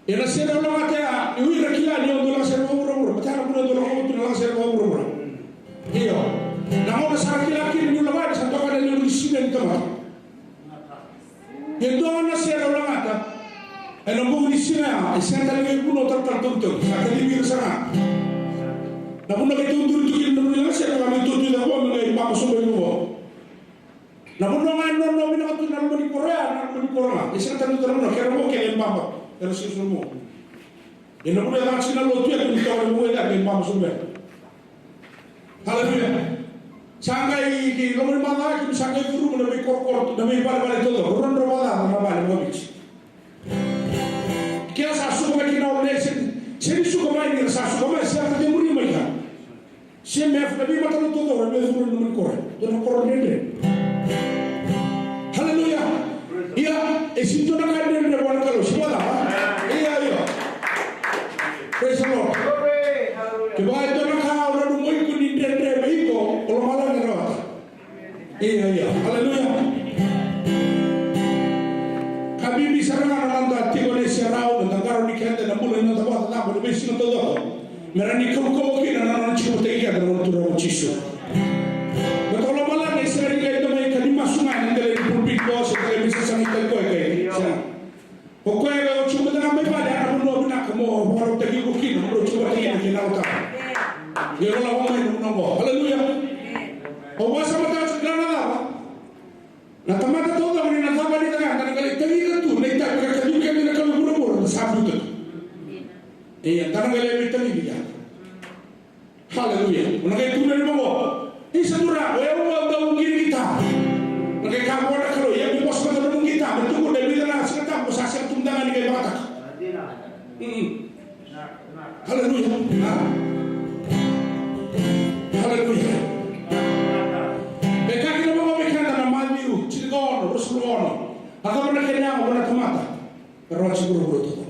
Ina sera lo atea ni wi rakila ni ondo la sera buru batara buru do lo tu la sera buru iyo na mo sara kila kiri ni lo va sa to ka ni sine ni tama ye do na sera lo ata e non bu ni sine e senta ni buno tar tar tonto sa ka ni bi sara
Na puna ke tu tu na puna se ka me tu da ko me pa so be no. Na puna ngai no mina tu na mo ni Korea, e se ta no no ke ro ke le mama, e se so mo. E na puna da sina lo tu e tu ka mo da ke mama so be. Haleluya. Sangai ki lo ni mama ki sangai furu na me kor na me bale todo. Ron ro bala na bale mo bichi. Ke sa su ko ki na o le se ni su ko mai ni sa su ko mai se ta de muri mai ka. Se me fa bi mata todo ro me furu no me kor. To na kor ne. Haleluya. Ia e si to na ka ne ne wan ka lo si wala. Ia ia. Praise the Lord. Ke vai to na ka ora no moi ku ni de me ko o mala ne ro. Ia ia. Haleluya. Kabibi sarana na nanda tigo ne serao na ngaro ni kende na mula na tawa na bo be sino todo. Merani ko ki na na chipo te ka na tu ro chiso. Betul malah ni sering kita mai kadi masukan dari pulpit ko sa kami sa sangitan ko kay. Pokoknya kalau cuma dengan mai pada anak bunuh benak mo baru tadi ko kin mo coba tingin kina uta. Dia kalau mau main nonggo. Haleluya. O basa mata segala apa? Na tamata todo ni na tama ni tanga kana kali tagi ka tu na ita ka kadu ka ni ka buru sabu tu. Tanga kali tagi dia. Haleluya. Una kay tu na mo. Isa dura, ya mau tahu gini kita. Mereka kamu ada kalau ya bos kita nunggu kita, betul udah bilang lah sekarang bos asal tundangan di batak. Haleluya. Haleluya. Mereka kita mau bikin tanah maju, cilikon, rusluon. Atau mereka yang mau nak mata, terus buru-buru tu.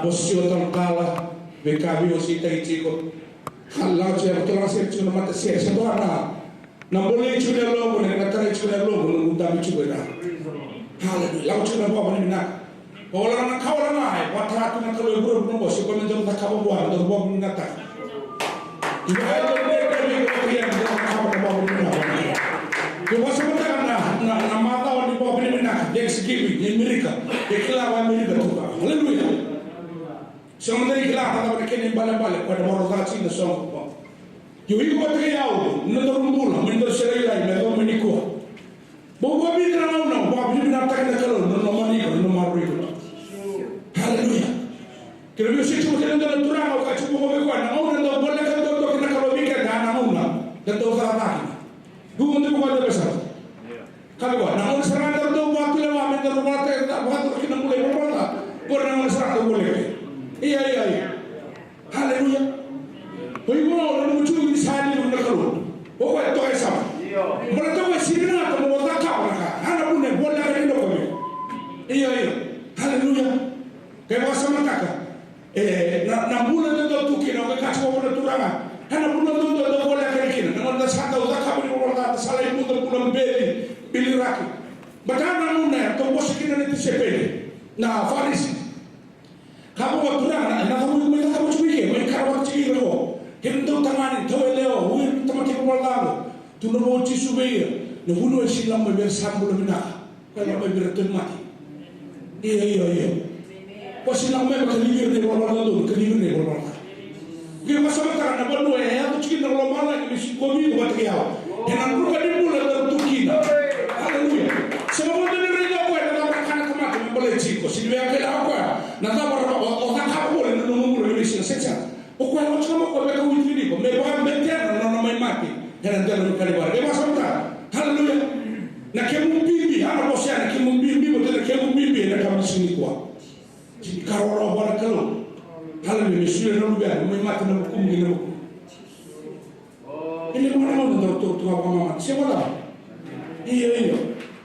posisi o tangkala bekabi o sita ichiko kala che betul sih cuma mata sih sedoana nambole cuma logo ne katara cuma logo nunda cuma dah haleluya lau cuma bawa ni nak bawa na kau na wata tu na kalau guru nombo si kau menjadi tak kau bawa dah bawa ni nata juga ada yang kau bawa ni nata juga sebenarnya na mata orang bawa ni nak dia segi ni Amerika ikhlas Amerika tu haleluya sementara ikhlas kata mereka ni balik-balik pada orang Cina semua. Jadi kita tahu, nanti rumpulah, mentor serai mereka menikah. Bawa bini orang, bawa bini nak tak kalau, nanti menikah, nanti maru. Haleluya. Kalau biasa cuma kita nanti turang, kalau cuma bawa kuat, orang nanti boleh kalau kita kalau bikin dah orang, dan tu orang tak. Bukan tu bukan besar. Kalau buat, orang serang tu waktu lewat, mentor rumah tak, waktu kita boleh berbuat, orang serang tu boleh. Iya. Haleluya. Baik orang muncul di sana di negara. Pokok itu sama. Mereka masih nak kamu tak kau nak. Anak pun boleh ada di negara. Iya. Haleluya. Kayak bahasa mereka. Nak bulan itu tu kira orang kacau orang turangan. Anak bulan itu boleh ada kira. Namun dah satu tak kau di negara. Salah ibu tu bulan beli rakyat. Bagaimana mana? Tu bos kita nanti sepele. Nah, Farisi. Kamu waktu nak kamu mereka kamu cuci, mereka kamu cuci rego. Kita tangan itu leo, hujan teman kita berlalu. Tu nak cuci subaya, nak bunuh silam member sambul mina, kalau member tu mati. Iya. Pas silam member kelihir ni berlalu, kelihir ni berlalu. Kita masa makan nak bunuh tu cuci nak lomba lagi mesti komi buat dia. Jangan lupa di bulan tertuki. Haleluya. Semua tu ni rego apa? Nak makan kemati memboleh ciko. Sini apa apa? Nanti orang kau boleh nunggu lebih saja. Pokoknya orang cuma kau mereka wujud ini, kau mereka bertiada orang main mati. Jangan jalan kali baru. Dia masuk tak? Haleluya. Nak kemu bibi, anak bosnya nak kemu bibi, betul nak kemu bibi nak kamu sini kuat. Jadi kalau orang barat kalau, haleluya, sudah lalu biar main mati nak hukum gini hukum. Ini mana tu apa mama? Siapa tahu? Iya.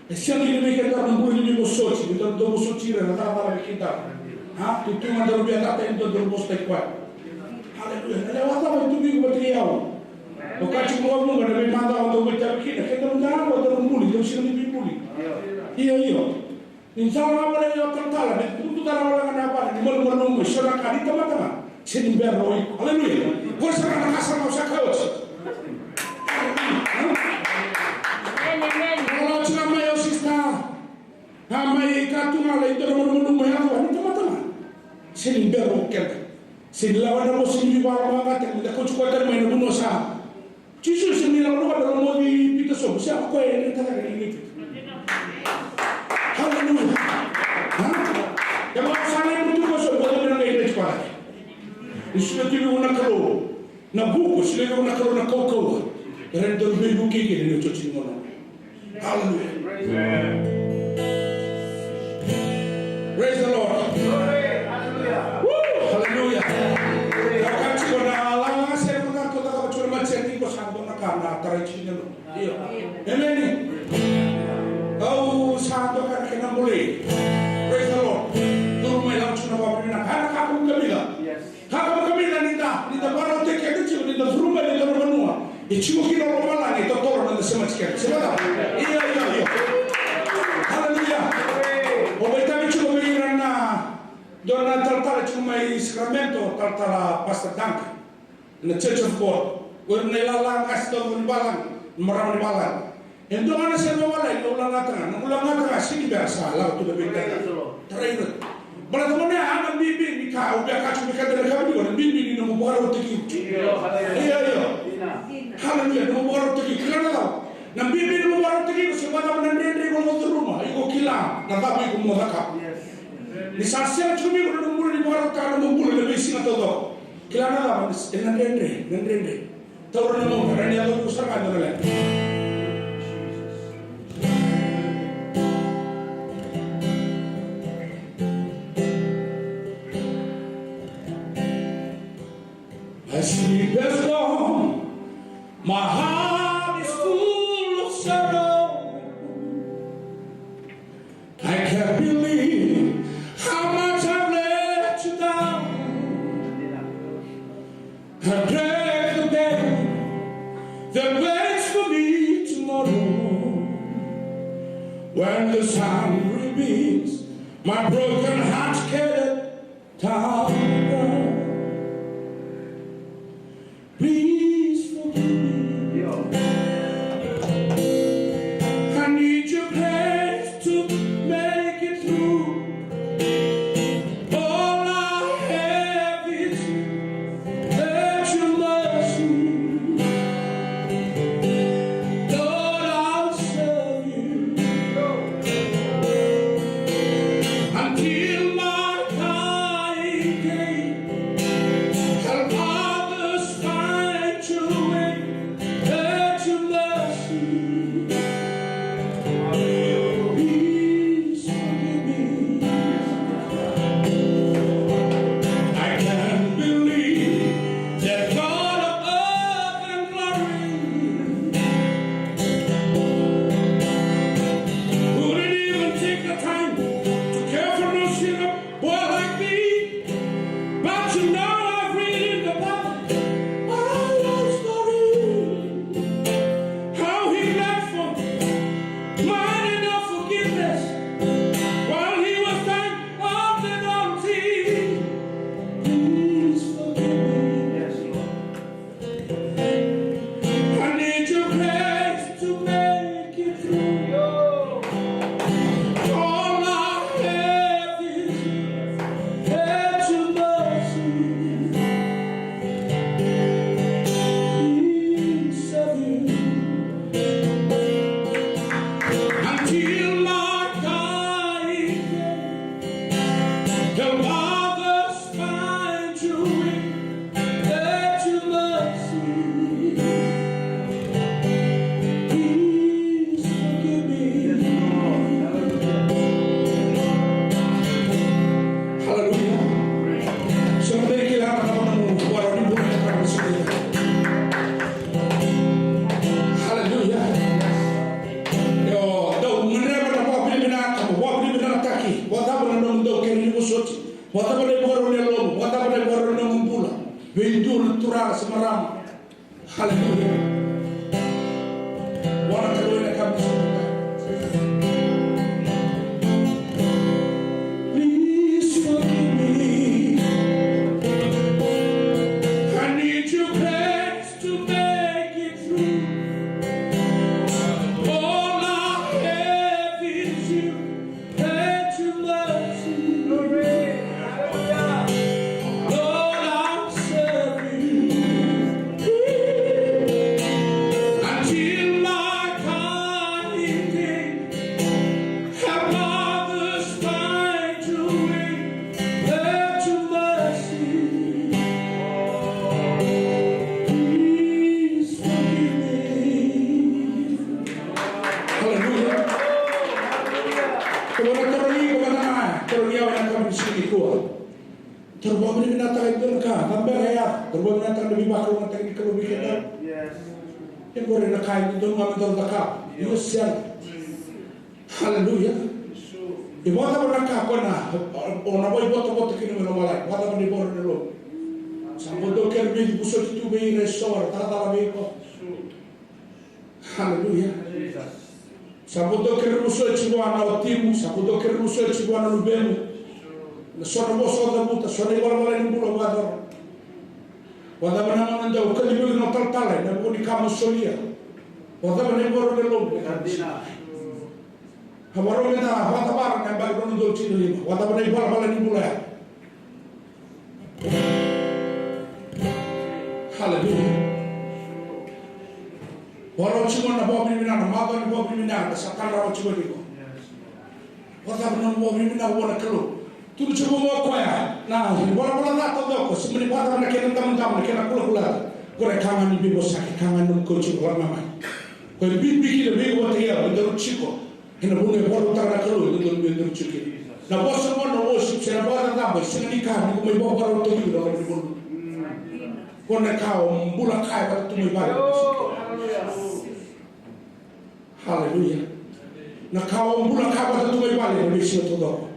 Siapa ini mereka tak mampu ini musuh, kita tu musuh ciri, nak apa kita? Tu cuma dalam biar tak itu dalam bos tak kuat. Haleluya. Lewat apa itu minggu bertriau. Bukan cuma ngomong ada memang untuk bercakap kita menjaga atau membuli, jadi sini dibuli. Iya. Insya Allah boleh jawab tertalah. Untuk orang apa? Di mana nunggu syurga di teman-teman. Sini biar roy. Haleluya. Kau sekarang nak asal mau sakau. Kalau cuma mayo sista, hamai katu malai itu orang nunggu yang apa? Di teman-teman. Sini biar roy. Sini lawan apa sini bawa banget yang kita kucuk kuat main bunuh sah. Justru sini lawan apa dalam mau di kita sob siapa kau yang kita lagi ini? Haleluya. Yang mana sana yang betul kau sob kau yang kita cepat. Istilah tu guna kalau, nak buku istilah guna kalau nak kau. Yang itu lebih buki kita ni cuci mana. Haleluya. Praise the Lord. Haleluya. Kau cakap Allah saya pernah kau tak kau cuma macam ni kau sanggup nak kana tarik sini lo. Iya. Amen. Kau sanggup kan kena boleh. Praise the Lord. Turun malam cuma bawa nak. Anak kamu kemila. Kamu kemila nita baru tek itu cuma nita rumah nita rumah nuah. Itu kita rumah lagi itu turun nanti semacam. Siapa? Iya. Haleluya. Obat kami cuma mengira na. Dona tartara cuma Sacramento tartara Pastor Duncan in the Church of God. Where nelalang kasih balang, meram balang. Yang mana saya bawa itu ulang tengah sini biasa lalu tu lebih terakhir. Berarti anak bibi ni kau biar kacau biar dari kau juga bibi ni nombor baru teki. Iya. Haleluya nombor baru teki. Kenapa tahu? Nah bibi nombor baru teki sebab menandiri kalau tu rumah, ikut kilang, nampak ikut mudah. Ni sasia cumi kalau nombor di bawah kalau nombor lebih sini atau tak? Kelana lah, nendre. Tahu orang nombor, orang yang tu usah kan orang lain. I sleep as long, my heart is full of sorrow. I can't believe how much I've let you down. I pray the day that waits for me tomorrow, when the sun reveals my broken heart scattered down. Please forgive me. I need your grace to make it through. All I have is that your mercy. Lord, I'll serve you until my dying day. Help others find your way. Let your mercy. Please forgive me. I can't believe that God of earth and glory wouldn't even take the time to care for no sinner boy like me. But you know I've read in the Bible my love story, how he left for mine enough forgiveness while he was dying on the donkey. Please forgive me. I need your grace to make it through. All I have is that your mercy. Please serve you until my dying day. Help others find your way. Let your mercy. Please forgive me. Hallelujah. Somebody get out of the water and put it down. Hallelujah. Yo, do mnreba na kwa bibi na kama kwa bibi na taki. Whatever na ndo keri musoti. Whatever na boro ne lobo. Whatever na boro ne mbula. Vendur turara semarama. Hallelujah. Wana kalwele kabisa. Please forgive me. I need your grace to make it through. All I have is you and your mercy. Lord, I'll serve you until my dying day. Help others find your way. Let your mercy. Please forgive me. Hallelujah. Kumana toroni kumana toroni wana kami sini kuah. Terbawa ni binatang itu nak gambar ya. Terbawa binatang lebih bakal orang teknik kalau bikin dah. Yang boleh nak kain itu nggak betul tak? Yusian. Hallelujah. Ibu apa nak kau na? Orang boleh buat apa tu kini menolong. Apa apa ni boleh nolong. Sampai dokter beli busuk itu beli resor. Tara beli kau. Hallelujah. Sampai dokter busuk itu anak timu. Sampai dokter busuk itu anak lubemu. Sono boso da buta, sono igual vale in bulo guador. Guarda bana mandau, che di no taltale, ne buoni camo solia. Guarda bana boro dell'ombre. Hamaro mena, guarda bar ne bal non dolci lì. Guarda bana igual vale in bulo. Hallelujah. Waro chimo na bobi minana, mago ni bobi minana, sakala ro chimo diko. Guarda bana bobi minana wona kelo. Tudo chegou uma coisa, não, bora lá todo, se me bota naquele tamanho, naquela pula, agora calma no bibo saque, calma no coche, agora mamãe. Quando bibi que bibo batia, eu dou chico, que não vou botar na calor, eu dou chico. Na bossa não vou se na bota da boa, se não me carne, como eu vou para o teu livro, agora bibo. Quando é cau, bula cai para tu me vai. Hallelujah. Na cau, bula cai para tu me vai, eu deixo todo.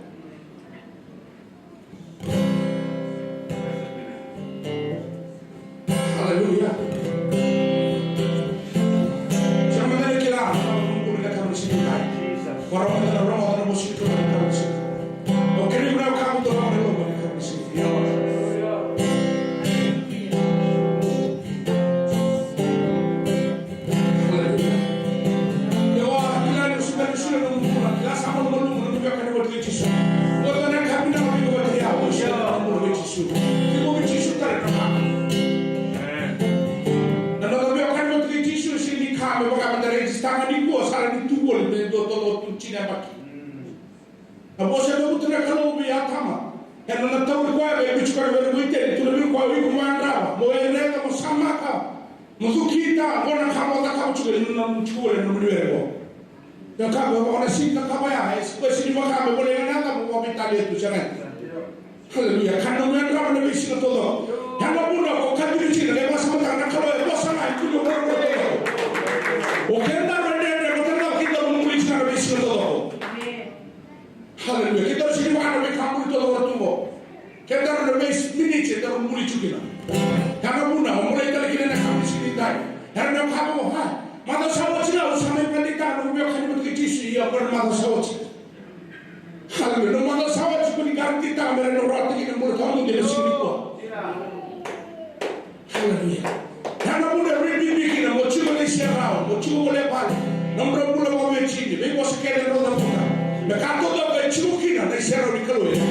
chini ya baki. Na bose ndo mutuna kalo bi atama. Eno na tawu kwa be bichukar be muite tulabi kwa wi kumanda mo enega mo samaka. Muzukita ngona kama ta kama chukule na mchukule na mliwere bo. Ya kama wana sinta kama ya espesi ni wakame bole nanga mo wapitale tu sana. Haleluya. Kana mwenda na bisi na todo. Hana buna ko kadiri chini le basa mata na kalo e bosa na ikulo ko ko. Okenda rende ko tanda kinda mo bisi na bisi na todo. Haleluya. Kita sini wana be kamu todo rotumbo. Kenda rende bisi minute da mo muri chukina. Hana buna mo le kale kile na kamu sini dai. Hana kamu mo ha. Mada sawochi na usame pendita no mio kani mo kitisi ya por mada sawochi. Haleluya. No mada sawochi ko ni garanti ta mere no roti ni mo tamu de sini ko. Haleluya. Hana buna ribi biki na mo chuo ni sierao, mo chuo le pale. Nombro bula mo me chini, be ko se kele no da puta. Me canto do be chuo kina na sierao ni kalo ya.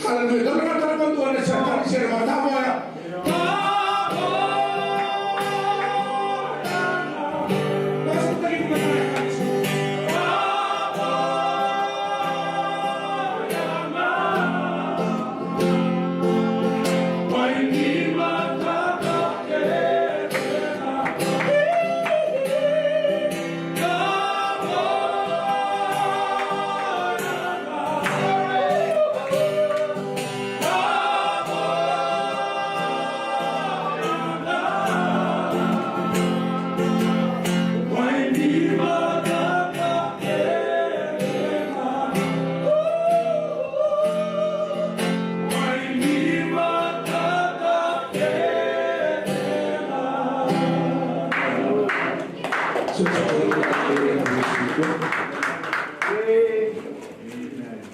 Haleluya. Kalau kata bantuan saya share mata ya.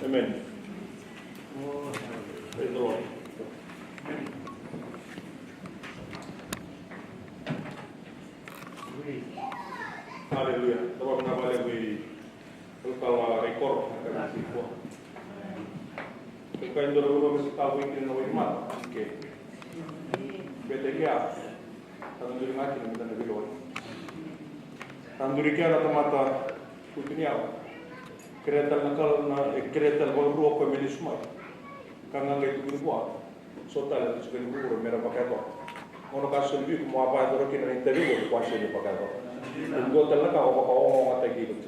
Amen. Praise the Lord. Haleluya. Coba menambah lagi kalau rekor akan siswa. Kain dulu masih tahu ini nama imat. Oke. BTG. Tandur ngaji kita nabi Lord. Tandur kia atau mata putihnya. Kereta nakal na kereta baru apa milik semua. Karena itu berbuat. Soalnya itu sudah berbuat mereka pakai apa. Orang kasih lebih mau apa itu kita interview kuasa dia pakai apa. Gua telah kau apa mata gitu.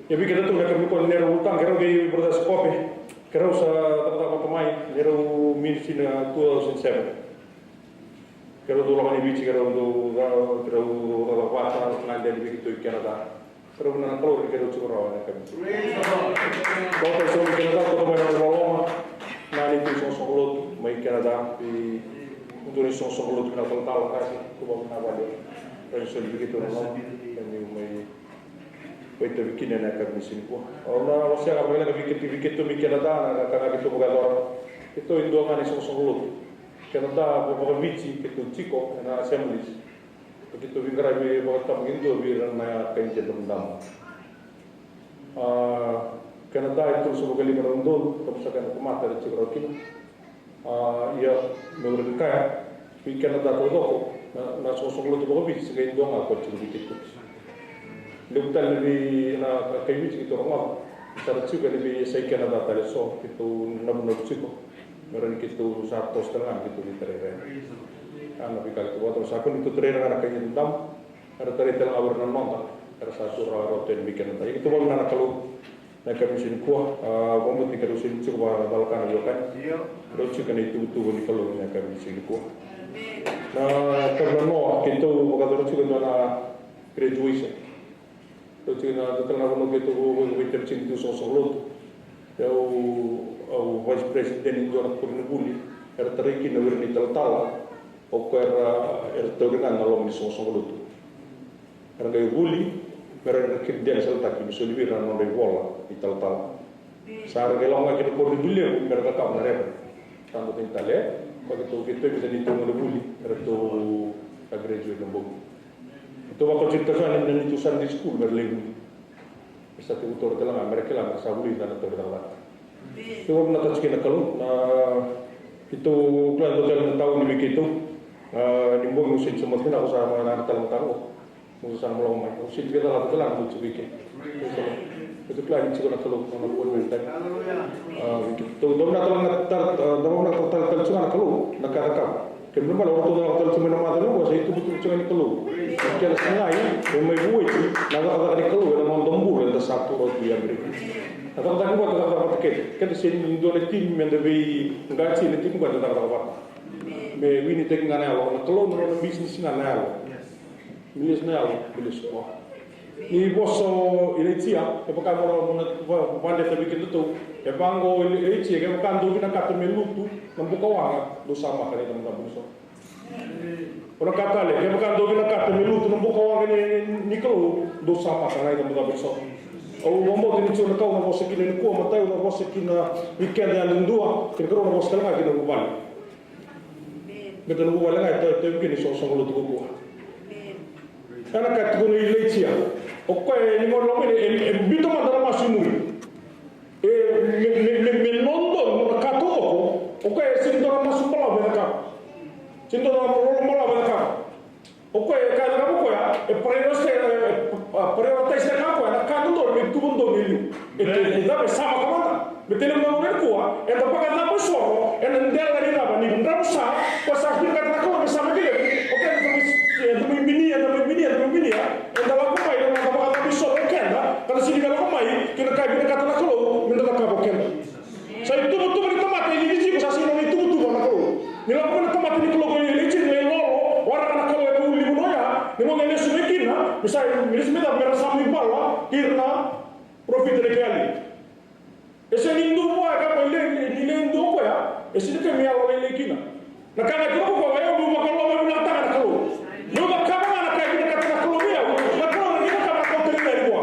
Ya bikin itu mereka bukan nero utang kerana gaya berdas kopi. Kerana usah tetap pemain nero milisina 2007. Kerana dulu kami bicara untuk kerana kuasa pengajian begitu Canada. Pero na kalau kita cukup rawan kan. Kalau kita Canada kita main Roma, nani itu sosok main Canada di untuk sosok kita tahu kasih kubu nama dia. Kalau begitu orang kami main itu bikin nak kami sini kuah. Orang masih agak banyak bikin itu Canada karena kita bukan orang itu Indo kan sosok Canada beberapa bici itu Chico na assemblies. Begitu bingkai bi waktu begitu biar naya kencan tentang. Canada itu sebagai lima rundul, kemudian kemata dari Cikrokin. Ia menurut kaya, bi Canada tu doko, na sosok lu tu bagus sebagai Indo aku cuma begitu. Lepas lebih na kayu begitu orang, cara juga lebih saya Canada tadi so itu 6 Ciko, mereka itu 1,5 gitu literer. Anak bikal itu waktu saya pun itu trainer anak kayak dendam, ada trainer awal nonton, ada satu roten bikin nanti. Itu baru anak kalau nak mesin kuah, kamu tiga mesin cukup balkan juga kan. Terus juga itu betul kalau nak mesin kuah. Nah karena no kita bukan terus juga na graduation. Terus juga terkenal kalau kita kita cintu sosok lot. Yang vice president itu orang Purnabuli, ada terikin awal ni tal. Oke, itu dengan ngalom di sosok itu. Karena gaya buli, mereka kerja seltak ini sudah lebih ramai dari bola di tal. Saat gaya lama kita perlu buli, mereka tak mereka. Tanpa tinggal ya, begitu kita bisa dihitung oleh buli, mereka tu graduate lembut. Itu waktu cerita saya dan itu di sekolah berlebih. Bisa tutor telah mereka lah masa buli dan atau berdalam. Itu waktu nak cakap kalau itu kelas hotel tahun ini begitu. Nimbo musim semua kita usah mengenal tahu, musim melomai. Musim kita lah telah muncul bikin. Itu kelas ini juga kalau nama pun mentai. Itu dom nak cuma nak kalau nak kata
Kembali kalau waktu dalam cuma nama terus, saya itu betul cuma ini keluh. Kalau sengaja, yang mai buat sih, naga ini keluh, yang mau tombol yang satu atau dua berikut. Atau tak buat tak tiket. Kita sini dua tim yang lebih enggak sih, tim buat tak apa. Me ini tek ngana lo, kalau nol bisnis ngana lo. Bilis nal, bilis semua. Ni bosso ilizia, e pokka mo pande tabi kintu, e bango ilizia, e pokka ndo kina katu melutu, nambuka wanga, do sama kali nambuka buso. Ora katale, e pokka ndo kina katu melutu, nambuka wanga ni kalo, do sama kali nambuka buso. O mombo tini chuna kau na bosse kina ni kuwa matai na bosse kina weekend ya lindua, kina karo na bosse kala kina ngubali. Beta ngubali ngai te kini so ngulu tu kuwa. Kana katu ni ilizia. Oke, ni mau lomba ni, bito mandala masih mui. Me London, mau kato aku. Oke, sintola masuk malah mereka. Sintola malah mereka. Oke, kalau kamu kau ya, prioritas kamu ya, kamu tu lebih tu untuk milu. Itu sama kamu. Betul mau mereka, itu pakai nama soro, yang dia dari nama ni, berapa sah, pas akhir kata kamu bersama dia. Oke, itu membini ya, yang dalam apa yang kalau sini kalau mai kita kayak kata nak kalau minta nak apa kena. Saya itu betul betul tempat ini sih bisa sih itu betul nak kalau. Nila pun tempat ini kalau kau licin lelo orang nak kalau itu libu noya. Nila ini semakin na bisa minta merasa mimpala kirna profit lekali. Ese lindu apa kalau ini lindu apa ya? Ese itu kami awal lekina. Nak kalau itu apa ya? Lu makan lo mau nak tak kalau. Lu tak kapan nak kayak kita kata nak kalau ya? Nak kalau kita kapan kau terima gua.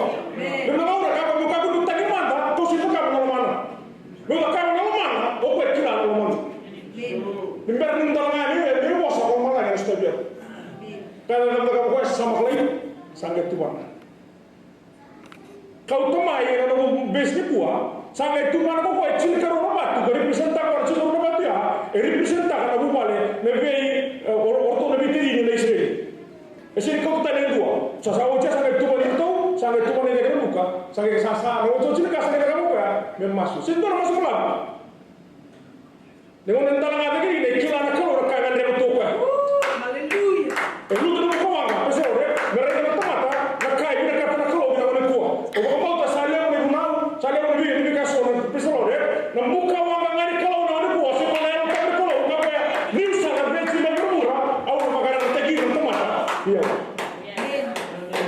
Nimbar nintang ni bos aku malah yang setuju. Kalau dalam kamu sama lain sangat tuan. Kau temai kalau bisnis kuah sangat tuan aku kau cili karo rabat. Dari presenta kau cili karo rabat ya. Representa kan aku balik. Nebei orto nebei tadi ni Israel. Israel kau tanya dua. Sesawaja sangat tuan itu sangat tuan ini kan buka. Sangat sasa. Kalau cili kasih kamu ya memang masuk. Sentuh masuk lagi. Dengan tentang apa ini, kira nak keluar kangen dari toko. Haleluya. Lu tu nak keluar, pasal mereka nak mata, nak kaya, nak kata nak keluar dengan orang tua. Kalau kau tak saling mengenal, saling lebih kasih pasal nak buka wang ngari kalau nak orang tua, sekolah yang tak keluar, apa new sangat benci bermurah, awak makanan tergigi untuk mata. Iya.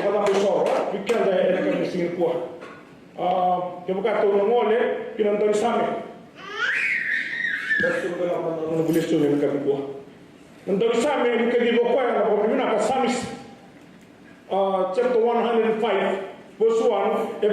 Kata besar, bikin dah enak kan mesti kuah. Kita kata orang ngole, kita nonton sama. Betul kalau orang boleh suruh mereka berbuah. Untuk Sami mereka dibawa yang apa bagaimana apa Samis chapter 105 verse 1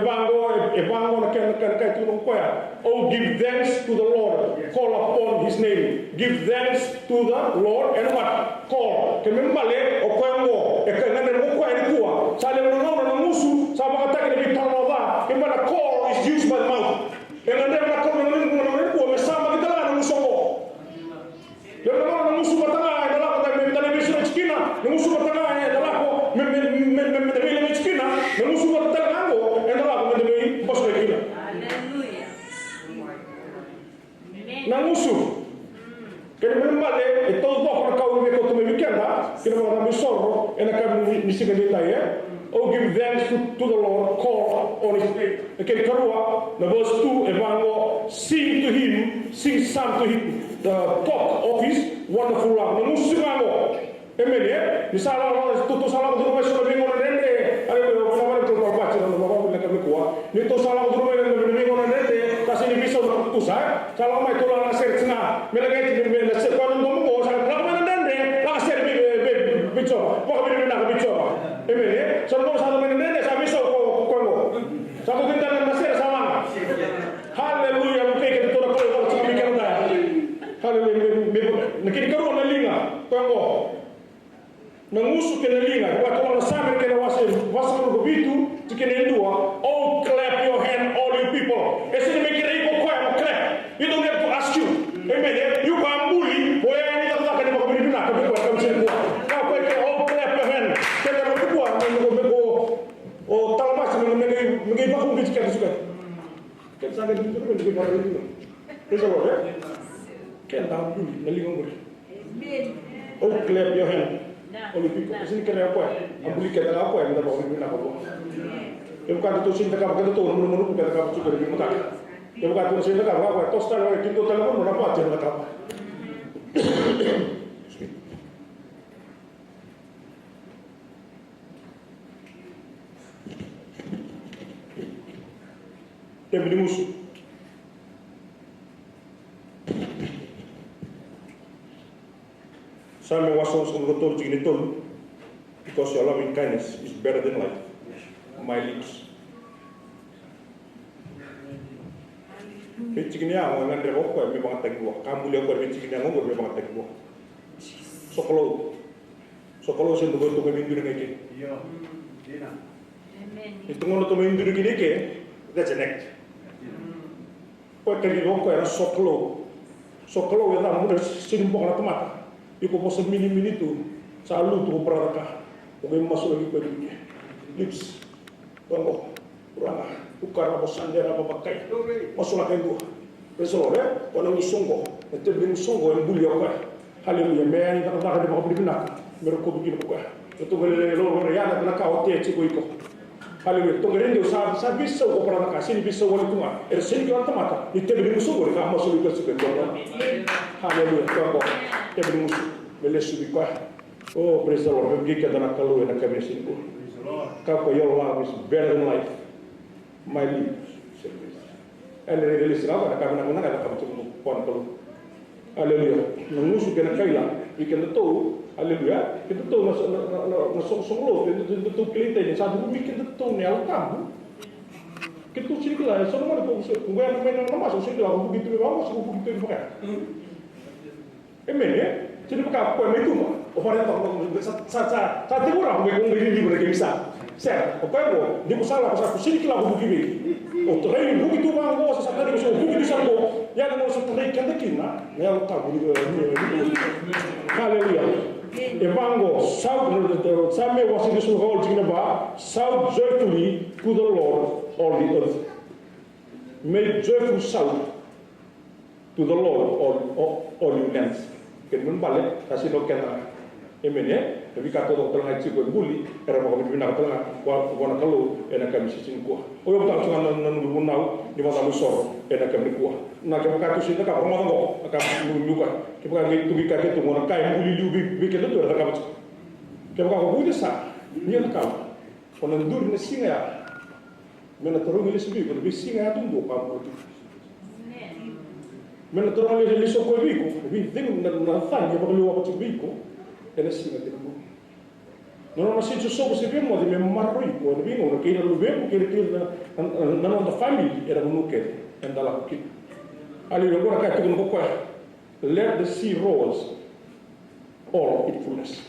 ebango nak itu nongkoya. Oh, give thanks to the Lord, call upon His name. Give thanks to the Lord and what? Call. Kemembale okoyango ekanane okoya ni kuwa. Sale unaona na musu sama kata ni bitalawa. Kembala call is used by the mouth. Enande na call ni kuwa mesama kita lah musoko. Yang nama musuh batanga adalah kata minta lebih surat cikina. Musuh batanga adalah ko minta lebih cikina. Musuh batanga ko adalah ko minta lebih bos cikina. Haleluya. Na musuh. Kena membalik itu toh nak kau ni kau tu memikir dah. Kena orang besar, enak kami misi kita ya. Oh, give thanks to the Lord, call on His name. Kena kerua, na verse 2, evango, sing to Him, sing psalm to Him, the talk of His wonderful love. Na musuh evango, amen ya. Misalnya orang tutu salam tu rumah sudah bingung nende, ada orang tu kalau baca dalam bapa mereka berkuah. Ni tu salam tu rumah bingung nende, kasih ni bisa untuk tu saya. Salam mai tu lah nasir cina, mereka itu nasir kau nunggu mu, salam mana nende, nasir bicara, bukan bicara bicara. Amen ya. Sebelum satu menit saya bisa kau satu tindakan nasir sama. Haleluya, mungkin kita tu nak kalau cuma mikir dah. Haleluya, nak kita kerana linga, kau Nangusu kena linga, waktu orang sambil kena wasal begitu, kena dua. Oh, clap your hand, all you people. Esok mikir ikut kau yang clap. You don't have to ask you. Amen. You can't bully. Boleh ni tak akan dibawa beri dunia. Tapi kau akan sini buat. Kau kau oh clap your hand. Kita nak buat. Oh, talamas mengenai bahu bicara suka. Kita sangat itu mengenai bahu itu. Esok boleh. Kita tahu bully, nalingong bully. Amen.
Oh, clap your hand. Oli pico, sini kena apa? Ambuli kena apa ya? Minta bawa minta apa? Yang bukan itu sini tak apa itu, menurut kita tak apa juga lebih mudah. Yang bukan itu sini tak apa, tostar orang itu telepon berapa aja tak apa. Tembi musuh. Saya mewasong seluruh begini tol, because your loving kindness is better than life. My lips. Begini ya, orang yang derok kau memang tak buah. Kamu lihat kau begini yang orang memang tak buah. Sokolo sen tuh kau mindur ngeke. Itu ngono tuh mindur gini ke, that's an act. Kau terlihat kau era sokolo yang tak mudah sini bukan mata. Iko po sa mini-mini tu, sa aluto ko para ka. Kung may masuk lagi pwede niya. Lips. Bango. Kurang. Ukar na po saan niya na papagkay. Masuk na kayo. Pero kung anong isunggo, natibling isunggo, yung bulya ko. Hallelujah. May ani nakataka di makapilipinak. Meron ko bigyan ko. Ito galing lolo na yan at nakawati at siko iko. Hallelujah. Ito galing daw sa bisaw ko para ka. Sini bisaw wali ko nga. Pero sini ko ang tamata. Itibling isunggo. Ika masuk iko sa kendo. Hallelujah. Ito ako. Tibling isunggo. Melesu di kwa. Oh, praise the Lord. Pergi ke tanah kalu yang kami sini. Kau your love is better than life. My lips. And the release kau ada kami nak ada kami cuma pon kalu. Haleluya. Mengusu kena kaila. Bikin itu. Haleluya. Kita tahu masuk solo. Kita tahu kelita ini. Satu bikin itu ni alkam. Kita sini kita. Semua ada kau. Kau yang main nama masuk sini. Aku begitu bawa. Aku begitu pakai. Amen ya. Jadi pakai apa itu mah? Orang yang tak tahu orang yang ngomong ini mereka bisa. Saya, apa yang dia salah pasal sini kita aku begini. Oh, terus begitu bang, oh sesaat ini saya begitu sampo. Yang mau setelah kita kena, yang tahu ini. Haleluya. Evango, some was in this world jingna ba, shout joyfully to the Lord all the earth. Make joyful shout to the Lord all you lands. Kemudian balik kasih lokal, amen ya. Tapi kata dokter ngaji gue bully, era mau kami bina tengah, wana kalau enak kami sisi kuah. Oh ya betul cuma nunggu nau di mata musor, enak kami kuah. Nah kita kata sih tak apa ngomong, akan nunggu kan. Kita kan gitu bika gitu, mau nakai bully juga bikin itu ada kamu. Kita kan bully sah, ni ada kamu. Kalau nundur ni singa, mana terus ni sebi, kalau singa tunggu kamu tu. Men terus ali li soko biko, vi ding na fanya ba lu apa biko, ena singa de mo. Non si soko se vemo di me marro iko, de vino che lu vemo che na non da family era un nuke, andala ki. Ali lo gora ka tu no ko. Let the sea rose all its fullness.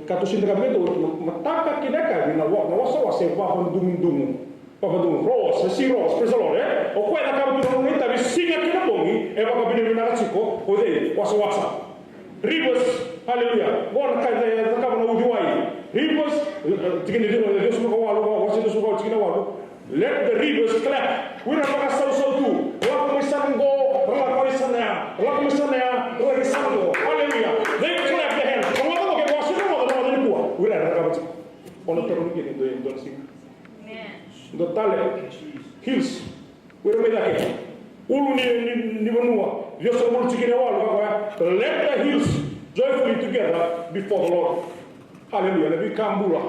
Kato sindragamento mataka kinaka na wasa se va dum. Papadung rose, si rose, praise the Lord, eh? O kwenda kama tunamuita bisinga kina bongi, eva kabini mina chiko, ode wasa. Rivers, hallelujah. Bona kaza kama na ujuai. Rivers, tikini Dios mo kawalu, wasi Dios mo tikina walu. Let the rivers clap. Wira baka sau tu. Wa kumisango, wa kumisana, hallelujah. They clap their hands. Kama mo ke wasi mo na kuwa. Wira kama chiko. Ona terus ni ndo sing. Dotale hills wero me dake ulu ni bonua yo so mo tikine walu ka let the hills joyfully together before the Lord. Hallelujah. Nabi kambula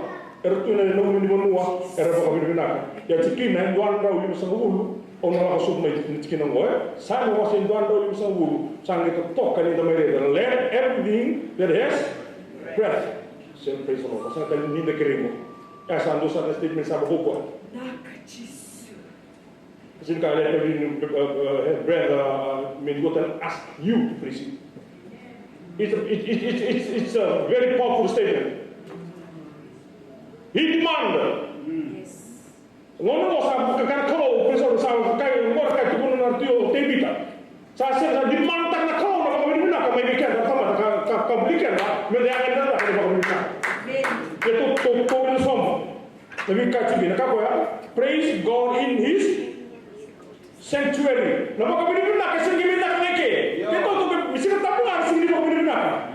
ertuna no ni bonua era ba ka binaka ya tikina ndwan raw li sa ulu ona la so mai tikina ngoe sa mo was ndwan raw li sa ulu sangi to tokka ni da mere let everything that has breath say praise the Lord. Sa kan ni de kerimo asa ando sa statement sa boko. Sini kalau ada brother Mengotan ask you to preach it. It's a very powerful statement. He demanded. Ngono mo sa kakana ko preso sa kay mo ka tugon na tiyo tebita. Sa sa demand na ko na ko ni na ka may bikan ka ka blikan na me dia ka na ka ba ko. Ito to ni som. Tapi kaci ka ko ya. Praise God in His sanctuary. Nama kami ni nak kasi kami nak leke. Kita tu mesti tahu lah sini kami ni nak.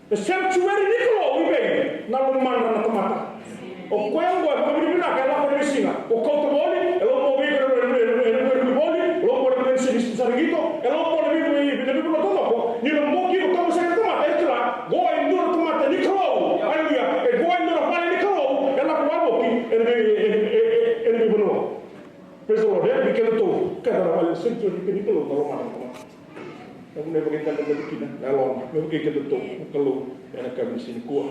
The sanctuary ni kalau ibe na lumana na tomata. O kwengo pa bibina kala ko mesinga. O ko to boli, elo mo bi ko boli, lo mo de sin sargito, elo mo de bi ko todo ko. Ni lo mo ki ko se tomata extra. Go enduro tomata ni kalau. Haleluya. E go enduro pa ni kalau. Kala ko wabo ki ene bono. Praise the Lord. Bi kelo to. Kada wala sanctuary ni kalau na lumana tomata. Kamu ne bagay tanda dito kina, lalong, may bagay ka dito, kalau yana kami sini kuah.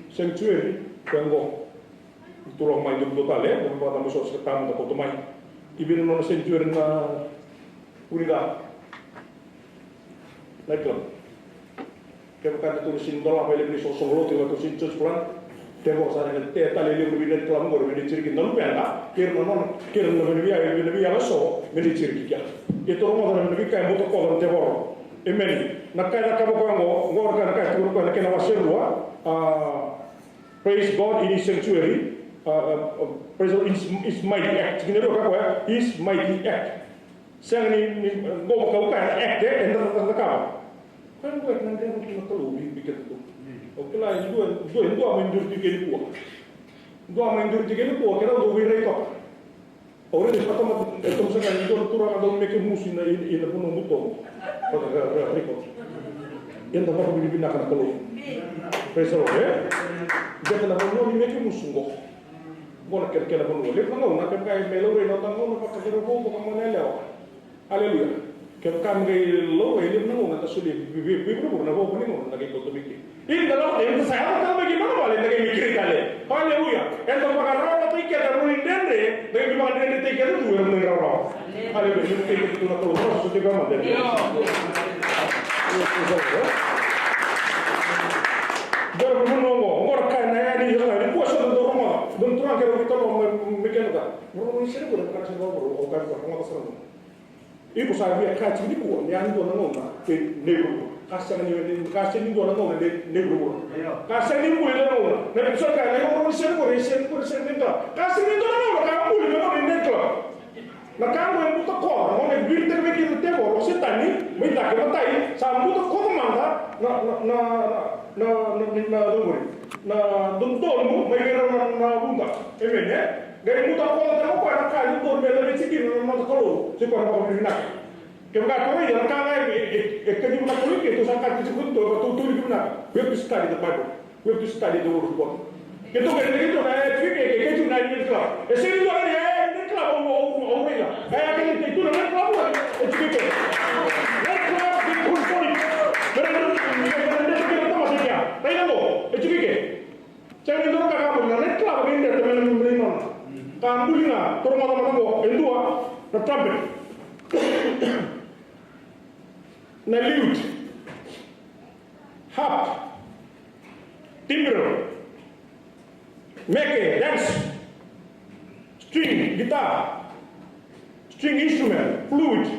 Sanctuary, kwengo, tulong may dito tali, kung bata mo sa tamu tako tumay. Ibinin mo na sanctuary na unida. Nightclub. Kaya makanya tulis sini doang, may lebih sosok lo, tiba tulis church plan. Tengok sana kan, tali lebih lebih dalam gor, lebih dicirikin dalam penda. Kira lebih biaya so, lebih dicirikin. Itu rumah orang lebih kaya butuh kolam tebor. Amen. Nakai kamu kau ngor kan nakai turun kan nakai nawasir luar. Praise God in His sanctuary. Praise God is mighty act. Kini dulu kau ya, His mighty act. Saya ni gua kau kan act deh, entah kau. Kan gua nanti aku cuma kalau bikin itu. Oke lah, dua menjur tiga ni buah. Dua menjur tiga ni buah. Kita dua wirai kau. Orang di pertama itu misalkan itu turun ada mereka musim ini pun membutuh pada rekod. Yang tempat kami dipindahkan ke luar. Praise the Lord. Jadi kalau mau mereka musim kok. Mau nak kira pun boleh. Kalau nak kira melo reno tanggung nak kira pun bukan mana lewat. Haleluya. Kira kami lo ini pun nak sulit. Bibi pun nak bawa pun nak ikut mikir. Ini dalam yang saya tahu bagaimana boleh nak mikir kali. Haleluya. Yang tempat orang pikir dan dende, dengan dimana dende tiga itu dua yang orang. Haleluya. Ini tiga itu nak tahu terus juga mana dende. Jangan menunggu. Orang kaya ni jangan puas untuk rumah. Dan terang kalau kita mau mikir tak. Orang ini bukan bukan sebab orang bukan orang serem. Ibu saya biar kaji ni buat. Ni anu orang orang ke negro. Kasih ni orang orang negro. Kasih ni boleh orang. Nabi Muhammad kata orang sen ni tak. Kasih ni orang orang kamu boleh orang negro. Nak kamu yang buta kau, orang yang biar terfikir itu orang setan ni, minta kita tahu. Sampai buta kau mana? Na dontolmu, mereka na bunga. Amen ya. Gaya buta kau tak apa nak kali tu bela becik ni nak kalau siapa nak kau nak. Kau kau ni jangan kau kerja buta kau ni tu sangat cukup tu ni gimana? We have to study the Bible. We have to study the Word of God. Kita kena itu na fikir kita na ini kelak. Esok itu ada ni kelak orang ni lah. Ayah kita itu na kelak buat. Fikir. Kelak di kursi. Berada kita masih dia. Tahu tak? Fikir. Jangan itu orang kamu na kelak begini teman beri mana. Kamu ni na turun mana kamu. Endua na trumpet. Na lute. Harp. Timbre. Make dance, string, guitar, string instrument, flute,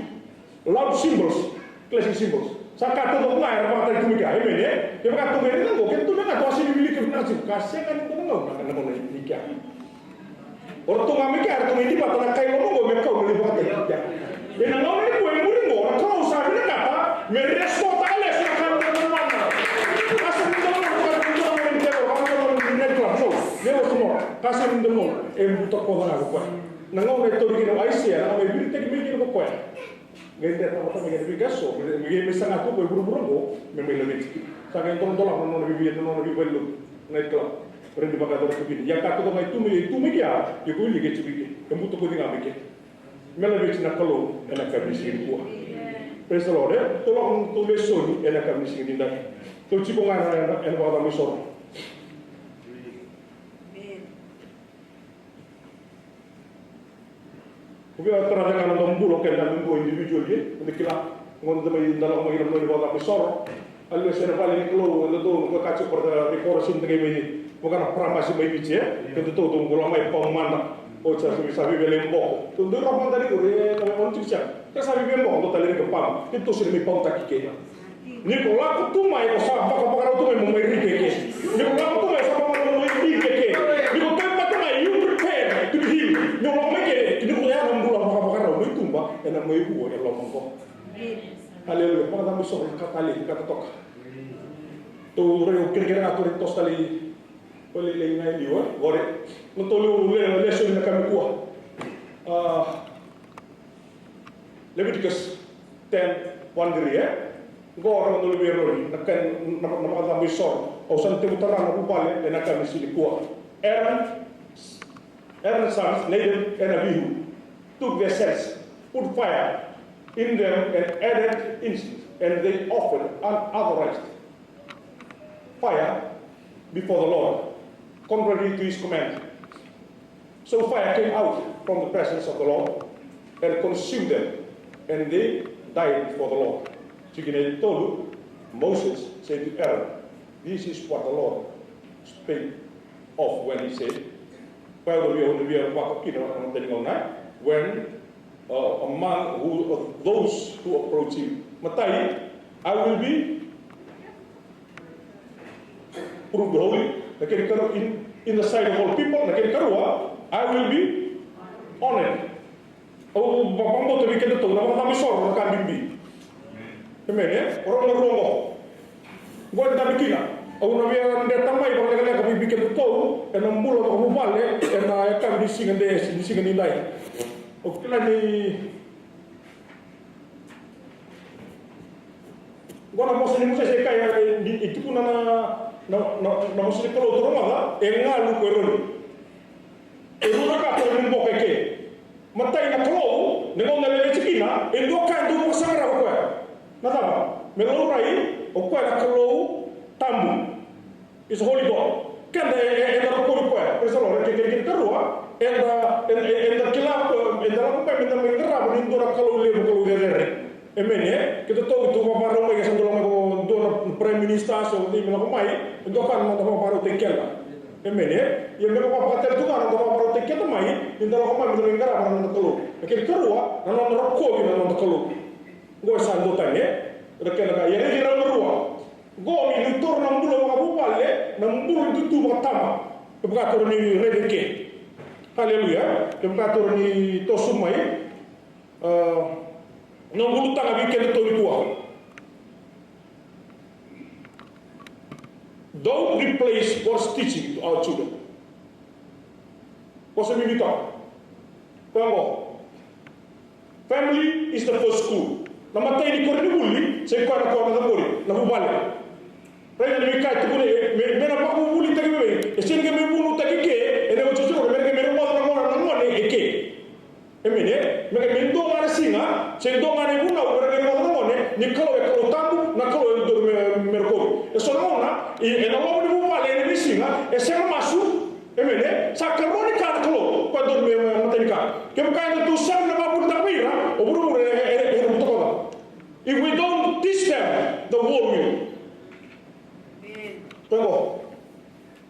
loud cymbals, classic cymbals. Saka tu tu lah, orang kata itu mereka, amen ya. Dia kata tu mereka tu, kita tu mereka tu asyik dibeli kebenaran. Kasih kan itu mereka nak kena nikah. Orang tu kami kaya tu mereka patah nak kaya orang mereka boleh buat nikah. Yang nak orang itu yang boleh orang kau usah mereka kata, mereka semua tak boleh silakan mana. Asal itu orang dia semua kasih minum buta kau nak apa? Nangau itu kita Aisyah, nangau itu kita mikir apa? Kita tahu kita mikir gaso, kita misalnya aku buru-buru memang lebih. Sangat tolong lebih belum naik kelas. Berhenti pakai dorong begini. Yang kata kau itu mikir, ya kau lihat cipiki. Kamu tu kau tinggal mikir. Melebih nak kalau enak kami sini buah. Praise the Lord. Tolong tulis soni enak kami sini dah. Tu cipungan enak kami sor. Kita terang-terangan dalam bulan kan dalam bulan individual je, untuk kita mengenai dalam mengenai dalam bulan besar. Alih saya paling keluar itu tu kacau pada dekorasi dengan ini, bukan pramasi bayi je. Kita tu kalau mai pemana, oh saya sabi belembok. Tu dulu orang tadi orang orang cakap, kita sabi belembok, tu tadi ke pam, itu sudah mai pam tak kiki. Ni kalau aku tu mai kau sabak apa tu mai mai rike. Ni kalau aku tu mai sabak mai rike. Ni kalau tempat tu mai you prepare to heal. Ni kalau mai ke, ni kalau yang enak mau ibu ya Allah mongko. Haleluya. Pada kami sok kata tok.
tu reo kira-kira tu tos tali poli le ngai liwa gore mentolu le leso na kami kuah Leviticus 10:1 gore no le rori nakan namakata bisor o sante utara na upale le nakami sili kuah Aaron's sons Nadab and Abihu took their sets, put fire in them and added incense, and they offered unauthorized fire before the Lord, contrary to his command. So fire came out from the presence of the Lord and consumed them, and they died before the Lord. Moses said to Aaron, this is what the Lord spake of when he said, when among those who approach him, Matai, I will be proved holy. In the sight of all people, I will be honored. Oh, bapambo to weekend to na misor na kambimbi. Amen. Orang ngerongo. Gua tidak bikin. Au na via nde tamai ba kala ka bikin to e na mbulo ko mubale e na ka di singa ni dai. O kila ni gua na mosini musa se kaya di itu pun na mosini kalau to ma e ngalu ko ron. E na ka to ni mbokeke. Matai na kalau ni ngona le chikina e ndo ka ndo ko sara ko. Na tama. Me lo rai o ko na kalau tambu. Is holy God. Kan en dat kon ik wel. Is al een keer terug. En dat kilap en dat ook bij met de rabo niet door dat kalau leven kalau weer. Amen hè. Kita tahu itu apa orang yang sedang lakukan door prime minister so di mana mai. Itu kan mau baru tekel. Amen hè. Yang mereka apa kata itu kan mau baru tekel mai. Itu kalau mai dengan rabo dengan kalau. Ketika terus, nanon rokok di nanon kalau. Gua sanggup tanya. Rekan ya ini rabo. Go mi lutor na mbulo mga bupale na mbulo tutu mga tama kebukator ni redeke haleluya kebukator ni tosumai na mbulo tanga weekend to ni kuwa don't replace God's teaching to our children what's the meaning of family is the first school na matay ni korni buli say ko na buli na bupale Prende mi kai tu me na pa ku buli tagi me. Esini ke me bulu tagi ke ene o chuchu me me mo na mo eke. Emene me ke me ndo mara singa, se ndo mara buna o me mo ni kalo e kalo tambu na kalo e do me ko. E so na e na mo ni bupale ene mi singa e se masu emene sa karoni ka kalo ko do me matenka. Ke mo kai tu sam na ba bulu tapira o bulu e to. If we don't teach them the world Tengok.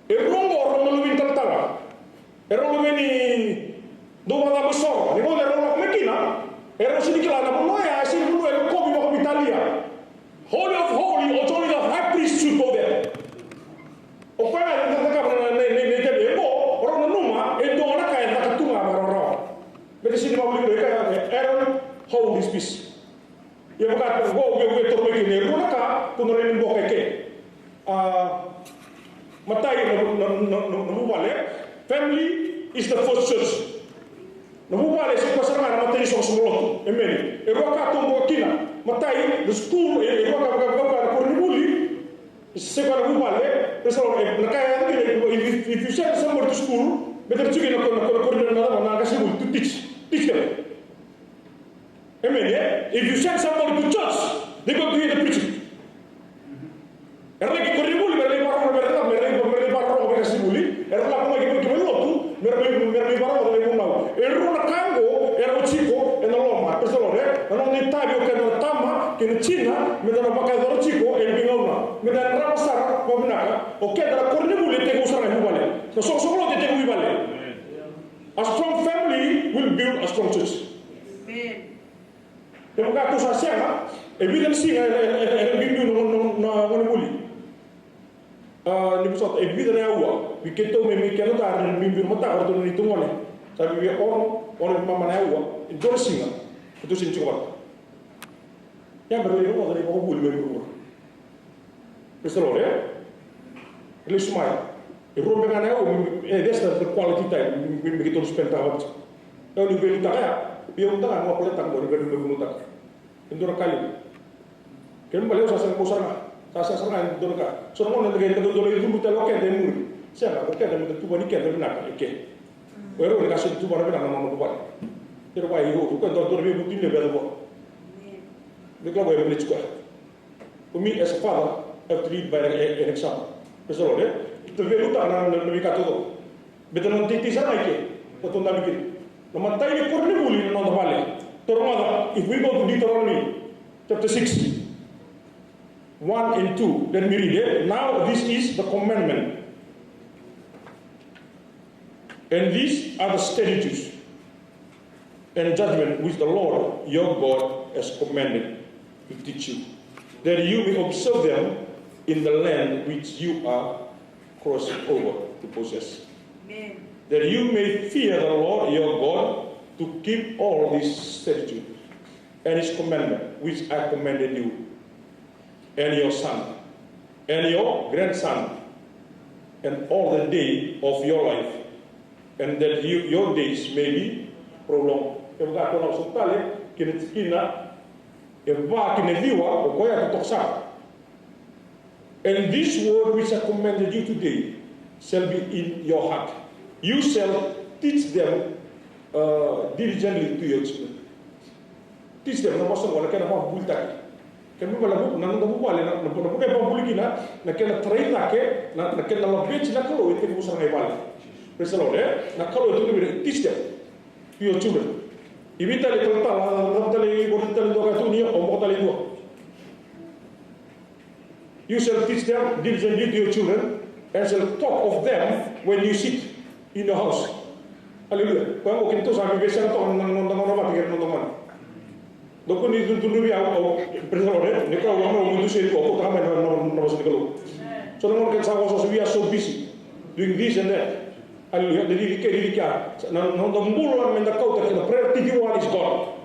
Erong orang lu tentang. Erong lu ni dua mata besar. Ni boleh erong mekina. Erong sini kila na pun ya sini pun erong kopi mau Italia. Holy of holy, only the high priest should go there. Apa yang kita katakan ni kebo orang numa itu orang kaya nak ketunga orang. Berarti sini mau beli mereka erong hold this peace. Ya bukan go terus begini. Erong nak tu norin bokeke. Matai family is the first church. Nabubale si pasarana matai so sumulot. Amen. Eroka tumbo kina. Matai the school eroka ka kornibuli. Se para nabubale, so nakaya if you send somebody to school, better to get na kasi to teach them. Amen. If you send somebody to church, they go to hear the preaching. Erlagi kornibuli era la come che quello tu mi parlo delle munau era una cango era un chico e non l'ho questo lo non è taglio che non tamma che in Cina mi danno pagato il chico e il binona mi danno una sara come una ok da cornibuli te usare uguale non so solo te uguale a strong family will build a strong church e mo gatto sa siama evidence è bindu non muli ni pusat evidence awa Bikito me keno tar ni bimbir mata ordo ni tungone sabi bi on mama na awa indor singa itu sin coba yang berlalu ada di bawah bulu berburu. Betul ya? Ele smile. E rompe ngana that's the quality time we get to spend time. Eu ni belu taka, biar utang mau boleh tak boleh belu utang. Indora kali. Kami balik usah usah Sasa sangat dorka. So namun nanti kita dorka itu buta lokal demu. Siapa? Oke, dan kita tuh nikah dari nak. Oke. Baru kita kasih tuh barang kita nama buat. Terbaik itu. Bukan dorka lebih butin lebih ada. Mereka boleh beli juga. For me as a father, I have to lead by an example. Betul ya? Itu belu tak nak lebih kata tu. Betul nanti sana ke? Betul nak bikin. Namun tadi korne buli nang balik. Tormada. If we go to Deuteronomy chapter 6. 1 and 2, then we read it. Now this is the commandment. And these are the statutes and judgment which the Lord your God has commanded to teach you, that you may observe them in the land which you are crossing over to possess. Amen. That you may fear the Lord your God to keep all these statutes and his commandment which I commanded you, and your son, and your grandson, and all the day of your life, and that your days may be prolonged. Kalau kita nak sukale, kita kena viwa, okoya tutoksa. And this word which I commanded you today shall be in your heart. You shall teach them diligently to your children. Teach them. Nama pasal orang kena faham bulta. Kami malah nang nang buat na bukan pembuli kita nak kena train nak ke nak kena lebih nak kalau itu bukan sangat baik. Presalo deh, nak kalau itu lebih teach them to your children. Ibu tadi kalau tali dua katu ni, omong tali dua. You shall teach them diligently to your children and shall talk of them when you sit in the house. Hallelujah. Kau mungkin tu sampai besar tu nang apa pikir nang. Dopo ni tu biar presalo deh, ni kalau orang mau tu sih aku tak main nama sedikit lu. So namun kita sahaja we are so busy doing this and that. Hallelujah. Jadi dikira, nang bulan mendak kau tak kena priority one is God.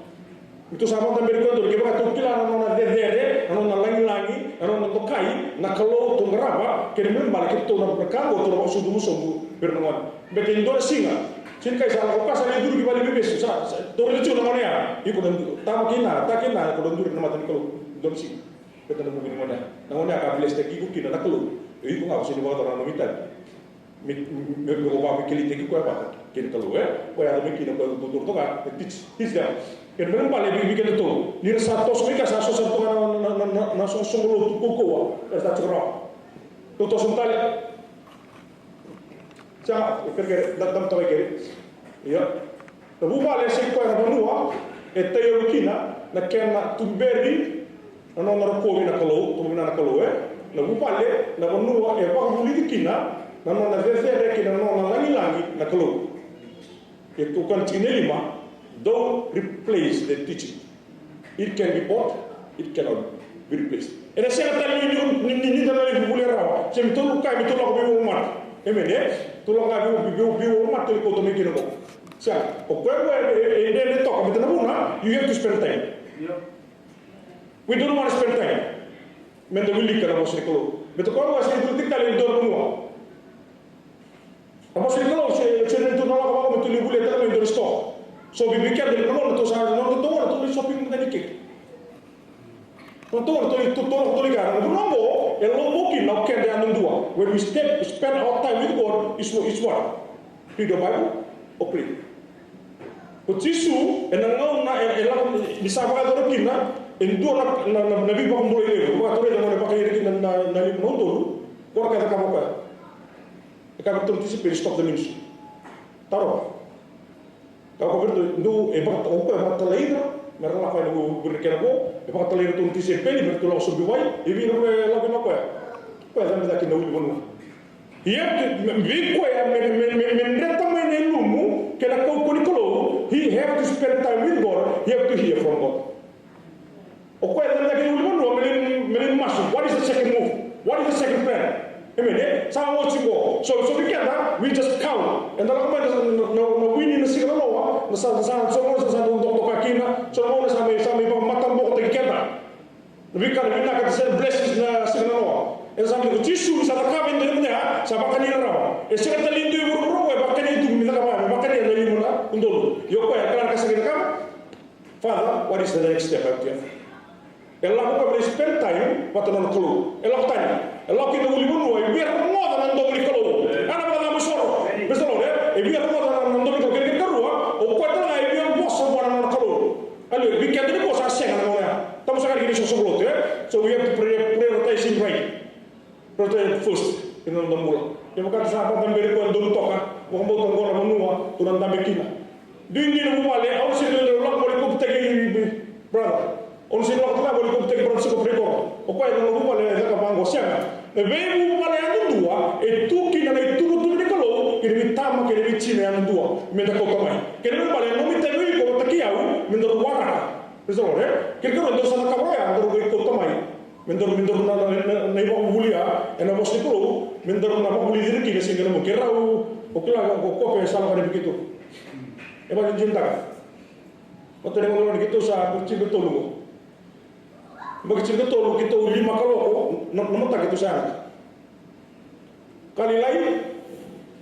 Itu sama também quando que vai tu kila nang dede, nang langi, nang tokai, nak kalau tu ngeraba, kena membalik itu nang berkabo tu nang sudu bernama. Betul itu singa. Sini kai salah pas saya dulu di balik bebas, dorong lucu namanya. Iku dan tahu kina, kau dan dulu nama tadi kalau dorong sih. Betul mungkin namanya akan beli stek iku kina nak kalau. Iku nggak usah dibawa orang nomita. Mereka mikir itu kau apa? Kini kalau kau ada mikir kau tutur tu kan, teach them. Kan belum balik bikin itu. Ni satu semika satu na sungguh tu kau, tak cerah. Tutur sentali. Cak, kerja dalam tahu kerja, ya. Tapi balik sekoi orang luar, etayo kina, nak kena tumberi, nak kopi nak kalau, nak kalau Lalu balik, nak luar, bang buli kina, nak zezere kina, nak langi, nak kalau. Itu kan cina lima, don't replace the teaching. It can be bought, it cannot be replaced. Ada siapa tadi ni dalam bulan rawa, saya betul luka, betul aku biru umat. Tolong aku biru umat tu kau tu mikir aku. Siapa? Okey, ini talk, betul nak you have to spend time. We don't want to spend time. Menda willi kana mosri kalau. Betul kalau masih itu kita lihat dor semua. Mosri kalau saya itu nolak apa betul ibu lihat kalau dor stok. So bibikir dari nomor tu saya nomor tu shopping tadi kek. Contoh itu ligar. Nomor, yang mungkin nak kena anu dua. When we spend our time with God, is what? Read the Bible, or pray. Utisu, enangau na elang disampaikan orang kita, itu nak nabi bang boleh ni. Bukan orang yang mana pakai ini na nabi menonton. Orang kata kamu apa? Kamu terus disipin stop the ministry. Taruh. Kau berdoa, do ebat apa terlain? Mereka lakukan itu berikan aku. Lepas terlalu itu nanti sepeli bertolak sebuah. Ibu nak lakukan apa? Apa yang kita kena uji bonu? Ia biku yang mendatang menelumu kena kau kuni kalau. He have to spend time with God. He have to hear from God. Apa yang kita kena uji bonu? Menen masuk. What is the second move? What is the second plan? Sama watching go. So we get that. We just count. And dalam apa na win in the signal law. Nasa untuk kakina. So mau sama ibang matambok tadi kita. We can kata blessings na signal law. sampai ko tisu sa ka ben de ya sa ba kanina raw e se ka lindu yu ro ba kanina tu mi ka ba kanina de limu na ndolo yo ko ya kala ka sa ka father what is the next step out here ela ko ba spend time patanon kolo ela ko tanya ela ki no limu no e biar mo da ndo li kolo ana ba na mo soro besoro e biar mo da ndo li ko ke ruwa o ko ta na e biar mo so ba na kolo allora vi chiede cosa se na mo ya tamo sa ka ni so so so we have to prioritize him right Prote first, ino ndo mula. Yung kata sa apa também ko ndo toka, mo mo to ngora manua, tunan tambe kina. Dindi no male, on se lo lok mo ko tegi brother. On se lok ta mo ko tegi brother ko prego. O ko ino mo male ka bango sianga. E ve mo male ando dua, e tu kina na tu tu ni kalo, ke ni tama ke ni chine ando dua. Me da ko kamai. Ke ni male no mi tegi ko takiau, me ndo wara. Pesoro, ke ko ndo sa ka boya, ndo ko kamai. Mendor na iba bulia ena bos itu lo mendor na buli diri kini sehingga mo kerau okila ko sala kada begitu eba jinta ko tere mo gitu sa kucing betul lo bagi cinta tolu kita lima kalau nomor tak gitu sana kali lain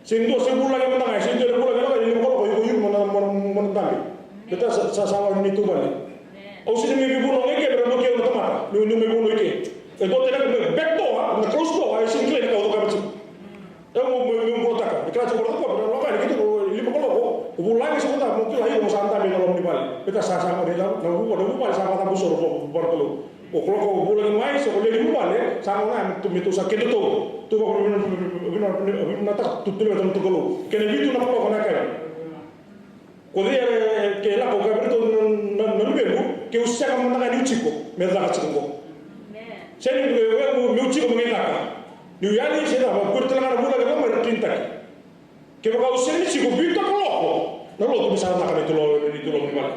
sehingga sebulan yang menang sehingga bulan yang lima kalau ko mana tambi kita sasawa ini tu balik au sini mi buno ngeke bra no ke no tamata no me buno ke e do tena me bekto na close to ai sin klene ka do ka bati e mo taka e kra ko ko no ka ni gitu lima ko bulan se ko mo ki lai mo santa me no ni bali beta sa mo de la no ko do bali sa pa bu soro ko bartolo o ko bulan mai se ko le ni bali sa mo na tu mi tu sa ke to tu ko na ta tu tu to ko ke ne bitu na ko na ka ko de ke la ko ka berto no bemu que o céu não está nem chico, mas lá chico. Se ele meu chico me engana, no yali se dá, por ter lá na mula que não me tinta. Que vai o céu chico bita coloco, não lo tu sabe na cara tu lo mal.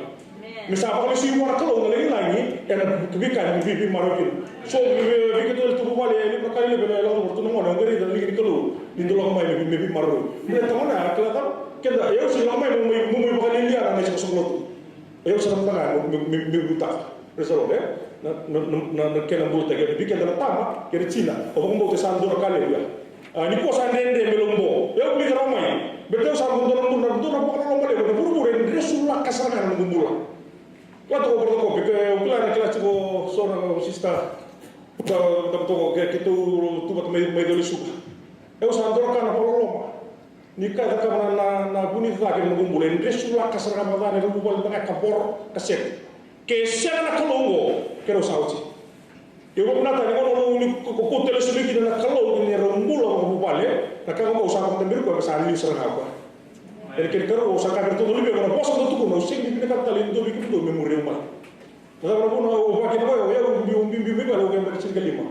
Me sabe como se mora colo na linha aí, era que fica vive marocino. So vi que tu vale ele para cair ele lá tu não mora, não queria ali que colo, indo lá mais me vive marocino. Me tá na aquela que eu se lá mais mo para ali lá na se so eu serang tangan mi buta resolo na kena buta ke bikin na tama ke Cina o mo te san dora kale ya ni ko san dende melombo eu mi ramai betul sa mo dona po na male ko buru resula kasana na gumbula kwato ko ke ukla kelas ko sona sista da to ke tu bat me doli suka eu san dora kana poloma ni kada ka na buni ta ke ngumbule resula kasara madane ru bol ba ka bor ka set ke sena na kalongo ke ro sauti yo ko na ta ni ko tele su bi na kalongo ni ro mbulo ko bale na ka mo sa ko tambir ko sa ni sera ha ko el ke karo sa ka berto dulu be ko poso to ko no sing ni ka tali ndo bi ko me murre ma na ko no o ba ke ko yo bi ba lo ke ba sin kalima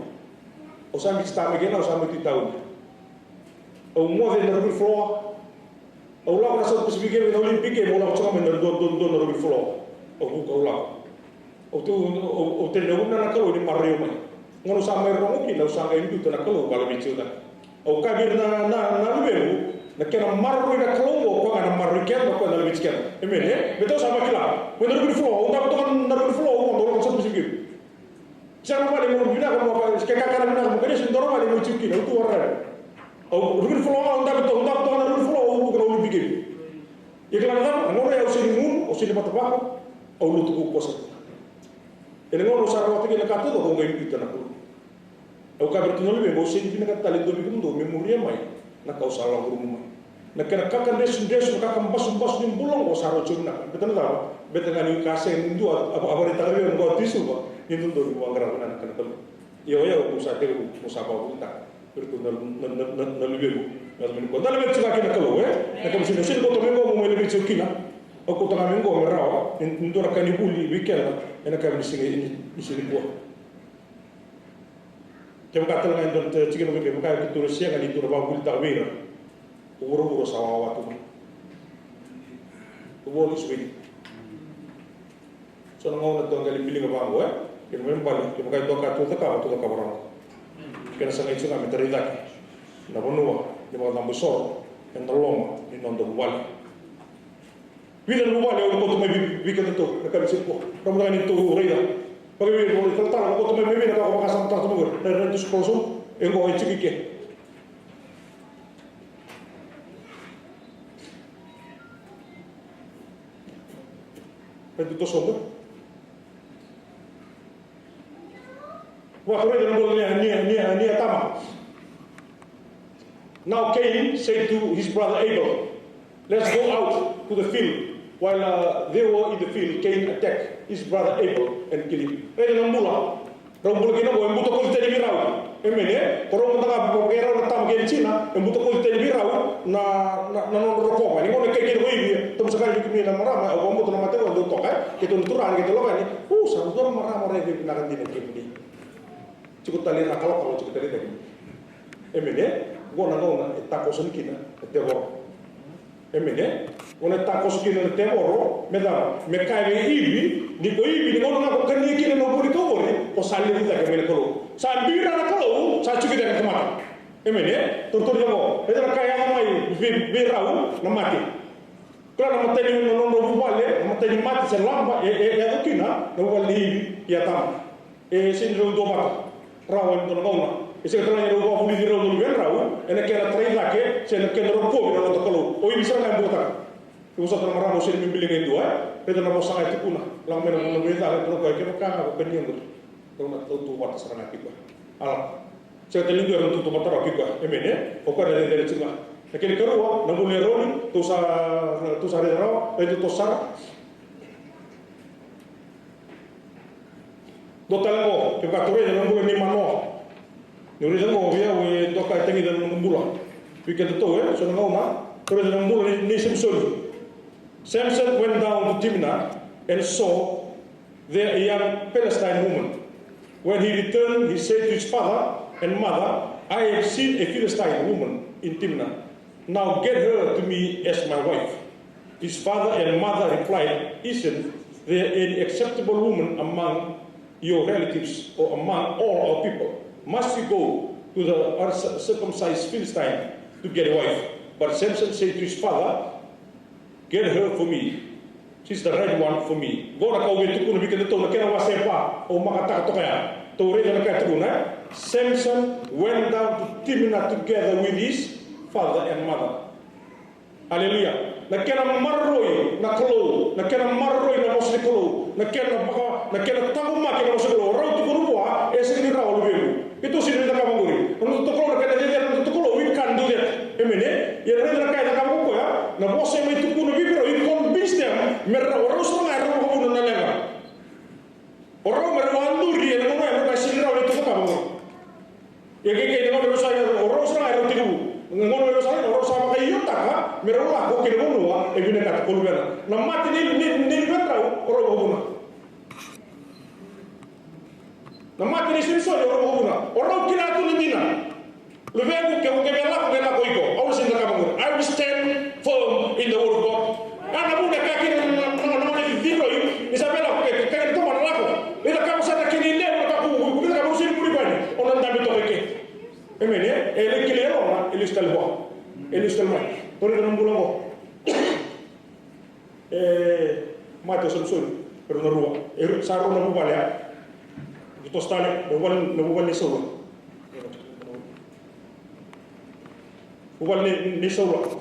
o sa mi sta me ke na o sa mi titau o mo de na floor o la na sa posibilidad na olympique mo la chama na don na floor o ko la o te na na ka o ni mario mai ngono sa mai ro ki na sa ga ni tu na ka lo bala mi chuda o ka bir na lu na ke na marro ina ka lo ko na marro ke na ko na mi chike e mene beto sa ma kila mo na floor o ta to na floor o mo sa posibilidad siapa wale mo bina ko mo ka ka na mo ke sin doro wale mo chuki na tu warra o rugul flow onda to na rugul flow o ko ni bigel iklan na ngoro ya usini mun usini patapako o lutu ko posa ene ngoro sa ro tege na kato ko ngai pita na ko o ka bertu no be mo usini bina ka tali do bikum do memoria mai na ka usala guru mai na kena ka kan desu ka kan basum ni bulong o sa ro chuna betan da betan ni ka se ndu apa ta re ngo tisu ba ni do ko ngara na kan ko yo ko sa te ko sa ba ko perto na libero mas men ko dala betsi ka kalo na kam sino sino ko to mengo mo le betsi kina o ko ta mengo me rawa ndora kan ibuli bikela ena kam ni sini ko ke ka tala ndon te chike no ke ka ki to sia ka ni to ba buli ta bera uro sawa watu ko bo iswi so na ngona to ngali bilinga bango ke men bali ke ka to ka barang kena sangai chunga me taridaki na bonua ni mo tambo soro en doloma ni non do wali vida no wali o ko to me bi ka to ka se ko to mo ni to reida pag bi mo to ta ko to me na ka ka sa ta to mo na to sposo ngo e tiki ke to sobo wa tore no ni tama. Now Cain said to his brother Abel, let's go out to the field. While they were in the field, Cain attacked his brother Abel and killed him. Rombula kina bo embuto ko tele birau. Emene, korong tanga bo gera na tam gen China, embuto ko tele birau na no roko. Ni mo ne ke ko ibi, tum sakali ki na marama, o mo to na mate do toka, ke to turan ke to lokani. Sa do marama re ke na kan dine ke ni. Cukup tali na kalau cukup tali tadi. Emene, gona tako son kina te boro. Emene, gona tako son kina te boro, meda me kai ibi, ni ko ibi ni gona ko kan ni kina no puri to bori, o sali ni ta ke mene ko. Sa bira na ko, sa cukup tali kemana. Emene, tortor jago, eda kaya mai birau na mati. Kalau na mati ni no vale, na mati ni mati se lamba e kina, no vale ibi ya tam. Sin do mata. Rawan to ngona ise kala ni ro ko ni ro no ben rawu ene kera trai lake se ne kena ro ko no to kolo o ibisa na mbota ko so to maramo se mi bilinge dua peda na mo sanga tikuna lang mena no beta ro ko ke ka ko pen yengo to na to wata sarana pikwa ala se te lingo ro to mata ro pikwa emene o ko de tsinga e ke kero na mo ne ro to sa re ro e to sa do talango ke ka tore na mo ni mano ni ri zango via we do ka tengi da mbula we ke to so na ngoma tore na mbula ni Samson went down to Timnah and saw there a young Philistine woman. When he returned, he said to his father and mother, I have seen a Philistine woman in Timnah. Now get her to me as my wife. His father and mother replied, isn't there any acceptable woman among your relatives or among all our people? Must we go to the uncircumcised Philistine to get a wife? But Samson said to his father, get her for me. She's the right one for me. Go na kauwi tukuna bikin ito na kena wasepa o makataka to kaya. Tore na nakatukuna. Samson went down to Timnah together with his father and mother. Hallelujah. Na kena marroi na kolo, na kena marroi na mosli kolo, na kena tanguma kena mosli kolo. Rau tukunu buah, ese ni rau lebih. Itu sini kita kamanguri. Kalau tukolo na kena jadi na tukolo we can do that. Emene, ya reda kaya kamu ko ya. Na bose mai tukunu bibiro we convince them. Merra orang setengah rau ko na lega. Orang merwandu ri na na sini rau itu kamu. Ya ke na berusaha orang setengah rau tiku. Ngono yo sa ro sa makay yuta ka mero la ko ke ngono wa e bine ka ko lubena na mati ni vetra ro go buna na mati ni sin so ro go buna ro kila tu ni dina lu vegu ke la ko iko au sin ka bangun I will stand firm in the word of God ana buna ka ke na ni diro yi isabela ke ka to mana la ko ida ka sa ta ke ni le ka ku ka sin muri bani onan da to ke emene ele kilero ele está el boa ele está el mai tore na mbulongo mato Samson pero na rua saro na bubalya ito stale na bubal ni sawa bubal ni sawa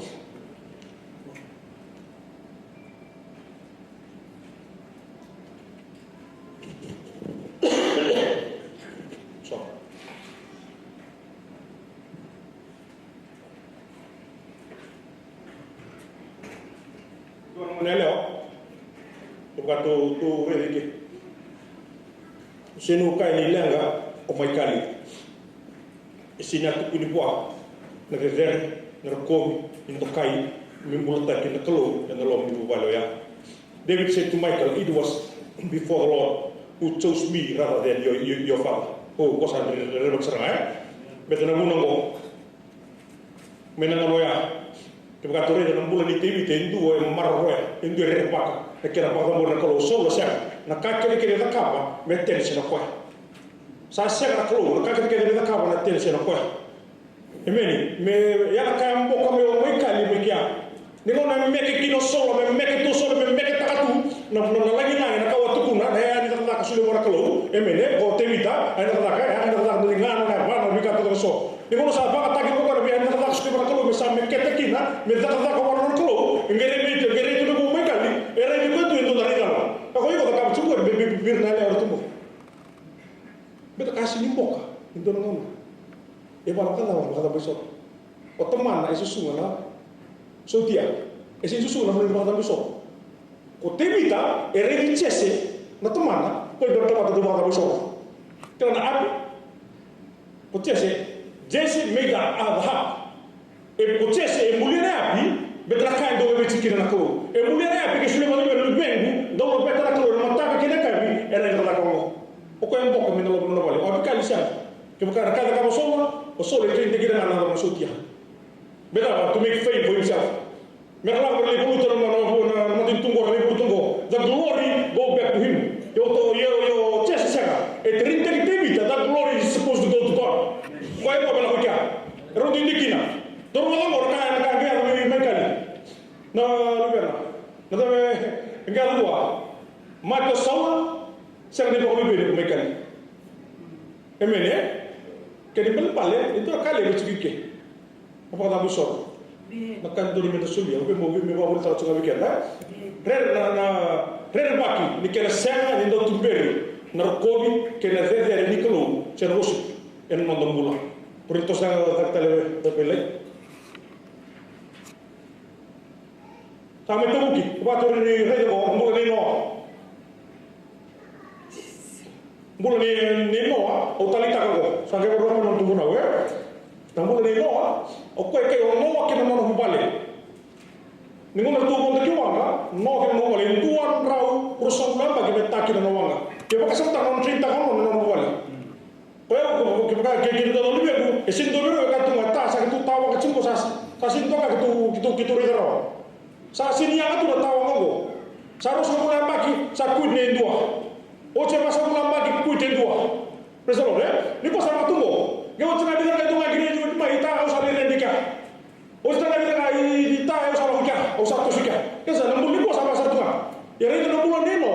tu redike senu kai ni lenga o mai kali isina tu ni bua na rezer na komi in to kai mi mulata ki na kalo na lo mi balo ya David said to Michael, it was before the Lord who chose me rather than your father. Oh, kosa rebak serang betana munango menanga loya ketika tore na bulan ni timi tendu o marro endu repaka e kera pa mo na kolo solo sa na ka kere da kapa metten se na ko sa se na kolo na ka kere da kapa na ten se na ko emeni me ya ka mbo ko me o mai kali me kia ni no na me ke kino solo me ke to solo me ke takatu na lagi na ka watu kuna na ya ni ta ka sulu mora kolo emene ko tevita ai na taka ngana na bana bika to so ni ko sa ba ataki ko na bi ai na taka so ko me sa me kete kina me taka ko na ko ngere to ko me kali era ni ko to ndo dari dala ko ko ka tsugo be bir na le ortumo beta kasi ni boka ndo na ngona e bala kana wa kada besok o teman na isu sunga so dia ese isu sunga na kada besok ko tevita e revicese na teman poi do tama do kada besok kana api ko tese jesi mega adha e ko tese e mulire api betra kai do be tikira na ko e mulire api ke sule mali be bengu do betra ko na mata ke na kai era na ko o ko en boko me no vale o ka lisa que cada cabo solo o solo tem que ir na sotia bela to make fame for himself me la por le puto no tin tungo le puto tungo the glory go back to him yo chesa saka e 30 que tevita that glory is supposed to go to God vai ko bela hokia ro din dikina to ro mo ka ga me kali na libera na dame ngala wa ma to sawa saka de ko be me kali emene kedi bel pale itu kale be chike apa da busor makan do limita sulia be mo me ba bolta tsunga be kala rer baki ni kala sanga ni do tumberi na kobi ke na zeze ni kalo chen rosu en no do mula por itu sa tale de pele tame toki ba to ni re do mo ni no Bula ni noa o tali tako sa ke ro no tu na we tambula ni noa o ko ke o noa ke no no bale ni ngona tu mo te wanga no ke no bale tuan rau prosong na ba ke ta ke no wanga ke ba sa ta no 30 ko no bale ko ke ba ke do no libe e sin do ro ka tu mata sa ke tu tawa ka chimbo sa sin to ka tu ri ro sa sin ya ka tu tawa ngo sa ro so mo na ba ki sa ku ne ndua o che pasa una magi kuite dua preso ni cosa matumbo che o tsana bidra ka tunga gine ni mai ta o sa le ndika o tsana bidra ka i ta o sa lo kya o sa to shika ke sa nambu ni cosa pasa tunga ya re no bulo ne no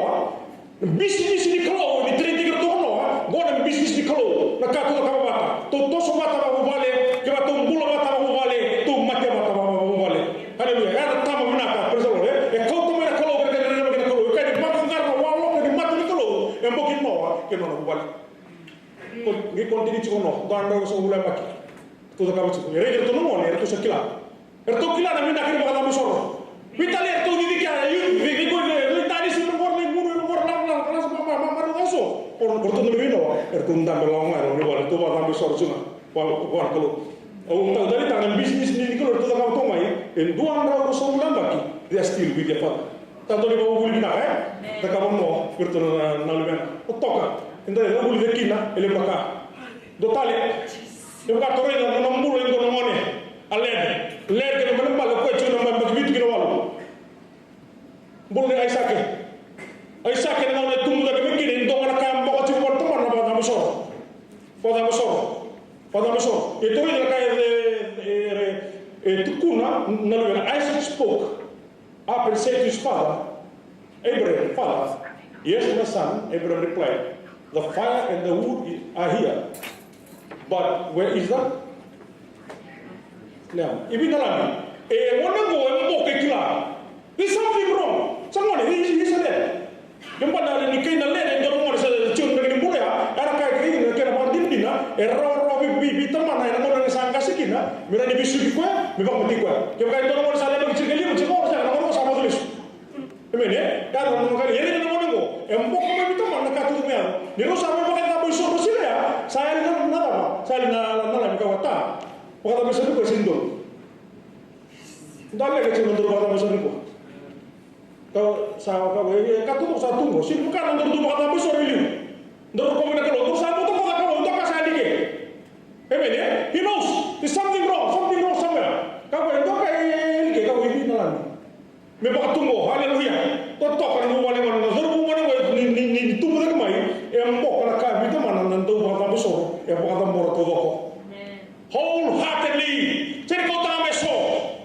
business ni klo ni trendi ka to no gona business ni klo na ka to ka bata to so bata ba vale ke ba to bulo bata ba vale to mate bata ba vale haleluya ya ta ma muna ka preso e ko to me klo ka ne klo ka ni ma ngar no walo ka ni ma to klo e mo ki no ke no no vale ko ngi continue ci no do ando so wula makki to da ka ci re re to no mo ne to so kila to kila na mi na ke ba mi soro vitale to di ki ara yu vi ko le tani si no vor le muru no vor la kala ma no so por to no mi no to ndambe la ngaro ni wala to ba mi soro suna wa ko o ta dari tan business ni ko to da ka to mai en do ando so wula makki dia still bi dia fa tanto ni ko wuli na da ka mo per to na le o toka ndare la wuli kina ele baka do tale e baka to re no mbulu en ko ngone alene leer ke no mbal ko ci no mbal bitu ki walu mbulu ay sake na ne tumu da be ki ndo ngana kam ko ci porto man ba da so e to re ka e tukuna na le Isaac spoke after said to his father Abraham, father, yes, my son, Abraham replied, the fire and the wood are here, but where is that? Now, if you tell me, there's something wrong. Someone, he said that. Yung pada ni kay na lene ndo mo sa chun ng buya, ara kay kay na kay na pandin dina, ro bi teman na mo na sa kasikina, mira ni bisu ko, mi ba mati ko. Kaya kay ndo mo sa lene mo chikeli mo chiko sa na mo sa mo tulis. Emene, kada mo kali yele na mo ngo, embo ko mi teman na ka tu me. Ni ro sa mo ba ka bisu ro sila ya, sa na ba, sa na mi ka wata. Ko ka bisu ko sindo. Dale ke chino ndo ba mo sa ko. Kau sawa kau katu sa tunggu sini bukan untuk tubuh kata besar ini untuk komunikasi kalau untuk sabu tu kata kalau untuk kasih dike he knows there's something wrong somewhere kau itu kayak ini kau ini nalan memang tunggu haleluya totok kan lu boleh mana zero mana ni tunggu lagi mai yang mau kalau kau itu mana nanti kata besar yang kata murah tu doko wholeheartedly jadi kau tak meso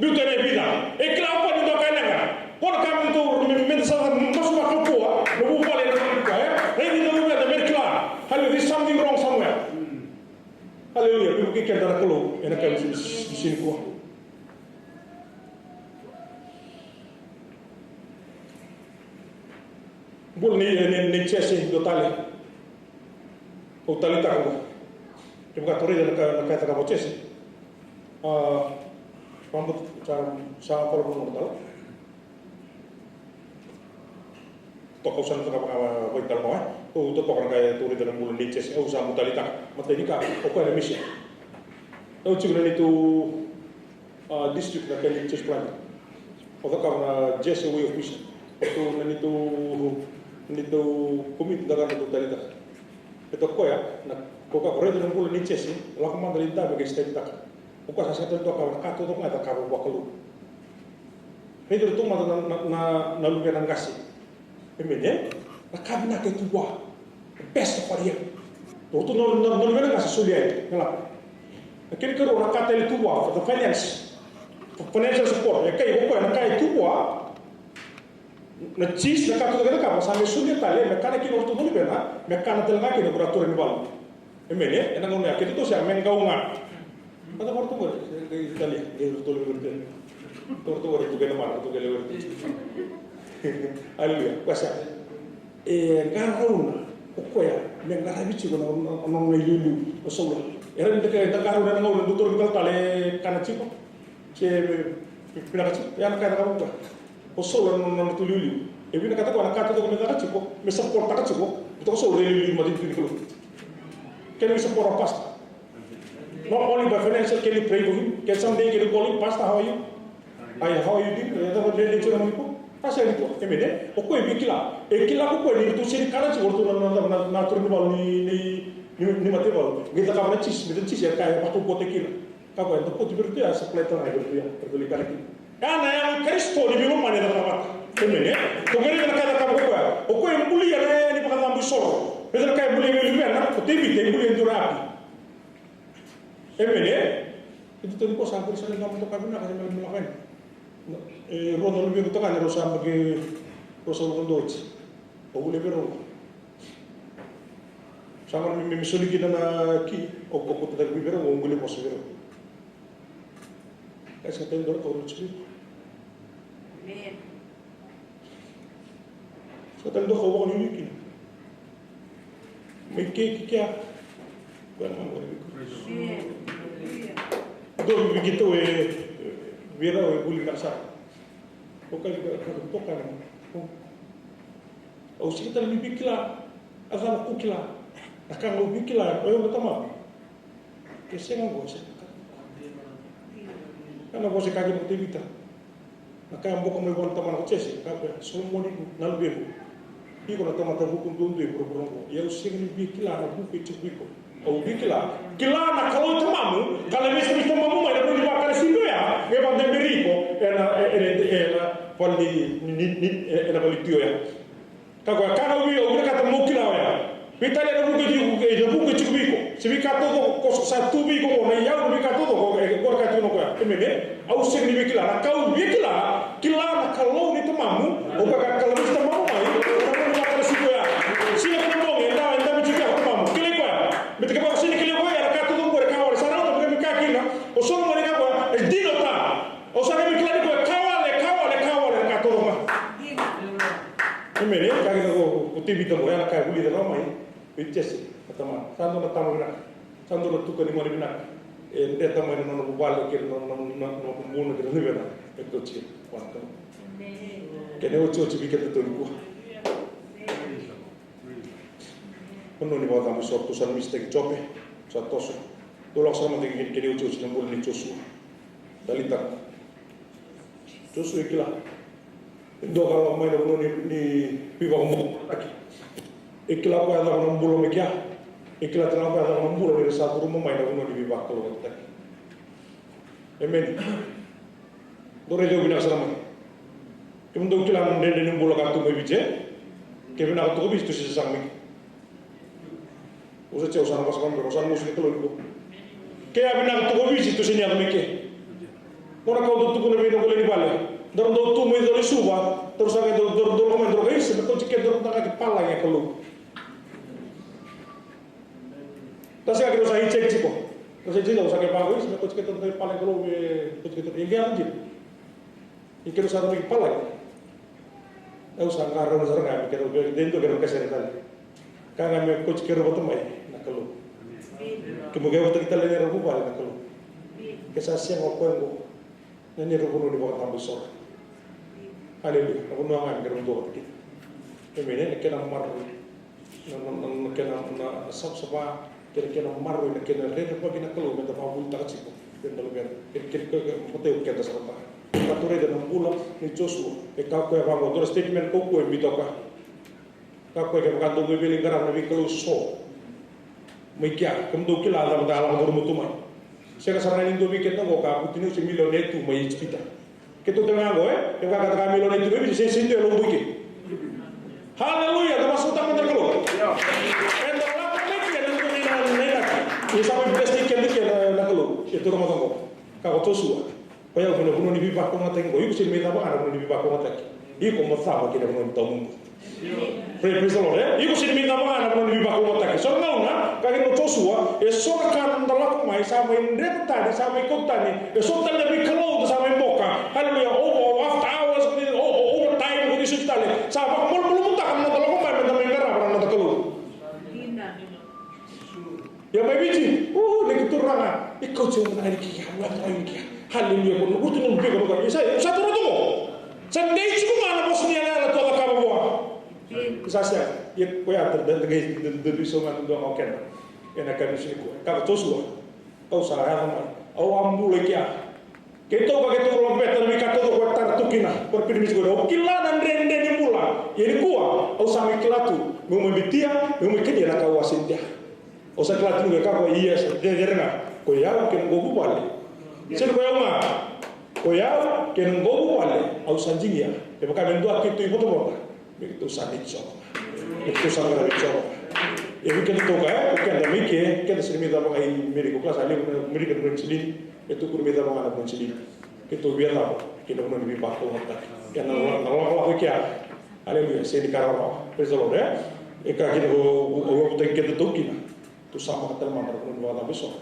biutene vida eklapa ni dokai naga por kami tu minta sa masuk ke kuah, lupa le na kuah. Ini tu lupa de merkla. bul ni chesi do tali o tali ta ko ke ba tori na ka ta ko chesi pambut sa ko mo dal to ko san ta ka ko tal mo o to ko ka tori na bul ni chesi o sa mo tali ta mateni ka o ko na misi o chigna ni tu district na ka ni chesi plan o ka na jesi way of mission o nito komite daga na totalidad. Ito ko ya na ko ka redo ng bulo ni Chesi, wala ko mandali da bagay step tak. O ka sa to ka ka to nga ta ka ba ko. Redo to na lugar ng gasi. Emene, na kabi na ke tuwa. Best of all. To no lugar ng gasi suliay, ngala. Kini karo na ka tele tuwa for the finance. For financial support, ya kay ko na kay tuwa. Na cheese na kato daga ka sa mesulia tale me kana kino to no bena me kana telga kino kurator ni bal emene ena ngone akito to sia men gaunga ada porto gore de Italia de to le verte porto gore to gena mar to gele verte alleluia kwasa garuna ko ya me ngara bichi ko no no lilu o solo era de ka ta garuna ngone do to tale kana chico che pina ka ya na kana ka o solo non tululi e vina kata ko na kata ko meta chiko me support ta chiko to so really ma din ko can we support pastor not only by financial can you pray for him can someday can you call him pastor how are you how are you doing ya da le chura mo ko asa ko emede o ko e kila ko ni to seri kala chi orto na to ni bal ni mate bal gita ka na chis me chis ya ka pa to pote kila ka ko to pote bertu ya supply to na bertu ya per doli kala kana ya Kristo ni bilu mane da ba emene to gere na kada ka ko o ko e mbuli ya ni pa ka mbu soro pedra ka mbuli ni na ko tebi te mbuli ndurapi emene itu to ko sa ko sa na mo to ka na ka me mo kan rono lu to ka ne ro sa mbage ro so lo ndoci o bule bero sama mi soli ki na ki o ko to da bi bero o ngule mo so bero est-ce que tu as d'autres choses? Amen. So tal do ko ko ni ki. Me ke kya? Bueno, Amen. Do bi gito vira o buli kasa. O ka to ka o si tal mi bikla azam ku kila. Akan lo bikla o yo tama. Ke senga go se. Kana bose kage mo tevita maka mboko mo won tamana chesi kabe so moni nalbe iko na tamata hukum dundu e bro ya usigni bi kila na buku chibiko o bi kila na kalo tamamu kala mesi mi tamamu ma ro ba kala sindo ya e ba de beriko ena falli ni ena bali tio ya kago kana wi o kata mo kila ya vitale na buku chibiko sibika todo ko sa tubi ko na ya bi ka todo ko ka tuno ko emene au signi bi kila na kau bi kila na kalau ni tamamu o ka kalau ni tamamu mai ko na ka sipo ya si ko mo enda bi ka tamamu kile ko bet ka ba sini kile ko ya ka todo ko ka wala sana to bi ka kina o so mo ni ka ko e dino ta o sa bi kila ko kawale ka todo ma emene ka ko tibi to mo ya ka buli da mai bitesi tama sando na tama na sando na tukani mo ni na e tama na no balo ke no mo ke ni bena e to chi quanto ke ne o chi bi ke to ko kono ni ba ta mo so to san mistake chope sa toso to lo sama de ke ne o chi na mo ni chosu dalita chosu ikila do ga mai no ni piva mo aki ikila ko ada no bulo me kya ikila tana ko ada no bulo ni sa turu mo mai no di bibak ko tak amen do re jo bina sama ke ndo kila ndende ni bulo ka to me bije ke bina to bi to si sami o se che usana pas kan ro san musi to lo ke abina to bi to si ni me ke ora ko to ko ne ko le ni bale do to me do le suba terus age do ko me do ke se to ke do ta ke pala ya ko Tasi agak usah cek ciko, tasi cik usah ke bagus, mereka cek tentang paling kalau cek tentang ini aja, ini usah tentang paling, Eu sangkara usar nggak mikir dentro kero kesehatan. Karena me coach kero batamai nakalo. Kemudian waktu kita lagi rabu balik nakalo. Kesasian apa yang go. Nani rabu nu di bawah tambah sor. Haleluya. Rabu nu aman kero do kita. Kemudian kita marah. Kena sab-saba kena marah kena reda pagi nakalo kita mau tak cipok. Kena lugar. Kena hotel kita serta. Kature de nambula ni Joshua e kako e vango do statement ko ko bitoka kako e ka do beli gara na vikalo so mekia kum do kila da dalam do mutuma sega sarana ni do bi ketno ko ka putinu se milio netu mai hospital keto tengago e ka ka milio netu bi se sinde lo buki haleluya da masu ta mandar ko e da la mekia na do ni na ni sa bi plastic kendi ke na ko e to ma ko ka ko Joshua Kaya kuno ni biba ko mata ngo yuko silmi taba ana kuno ni biba ko mata iko mo saba kina mo tomu praise the Lord iko silmi taba ana kuno ni biba ko mata so ngauna ka kino Joshua e so kan ndala ko mai sa mai ndeta di sa mai ko tani e so tan bi kalo sa mai boka haleluya after hours over time ko disu tale sa ba mo mo ta kan ndala ko mai ndala mai ngara para ndala kalo ya mai biji ne kituranga iko chuma na ki hawa tayo ki Haleluya kono gutu no bigo no isa toro to sandei chiku mana bosnia na to la kabo sasa ye koya ter de biso man do mo ken ena ka biso ko ka to suwa au sa ha ma au ambule kia keto ka keto lo better mi ka to ko tar tukina por permis ko o kila nan rende ni mula ye kuwa au sa mi klatu mo bitia mo ke dia ka wasin dia o sa klatu ka ko yes de derna ko ya ke ngo bale Sino ko yung koya ken ngobu wale au sanjingia e baka bendo akitu ipo to boka begitu sanitso itu sangat rico e ken to ka ken da mike ken sirmi da baka i medico class ali medical principal itu kurmi da baka principal itu biar lah kita mau lebih baku hotak ken na kia haleluya se di kararo praise the Lord e ka kita o ken to kina tu sama kata mandar kun wala beso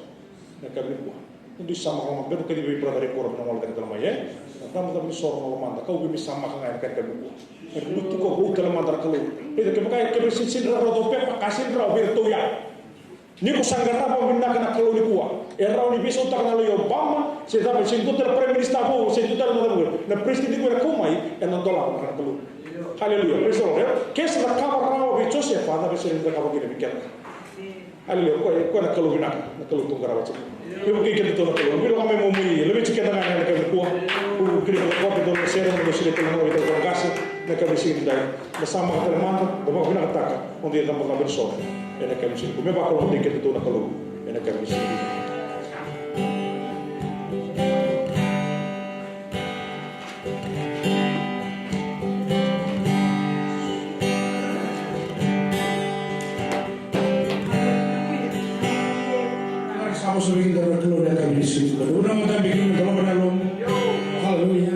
na kabin Hindi sama ko magdaro kadi bi brother ko na wala ka tama ye. Tama tama sor mo manda ka ubi sama ka ngai ka buku. Lutu ko buku tala mandar ka lu. Ida ke baka ke sin ra do pe kasin ra bir to ya. Ni ko sanggata pa minna kana kalu ni kuwa. Era ni biso ta kana lu Obama, se da sin to ter prime minister po, se to ter mo na president ko ko mai en dola kana kalu. Haleluya. Praise the Lord. Kes na ka ra bi Joseph ada bi sin da ka bi bikin. Haleluya. Ko na kalu bina, na kalu tong garawa. Ibu kita tu nak tahu, bila kami mau mui, lebih cikgu dengan yang kami kuah, kita berkuah kita nak share dengan manusia kita nak kita berkasih, nak kami sini dah, bersama kita mana, bapak kita katakan, untuk kita makan bersama, nak kami sini, kami bakal untuk kita tu nak tahu, nak kami sini.
Subindo la gloria a Cristo. Una vez bikin kalau benalom. Haleluya.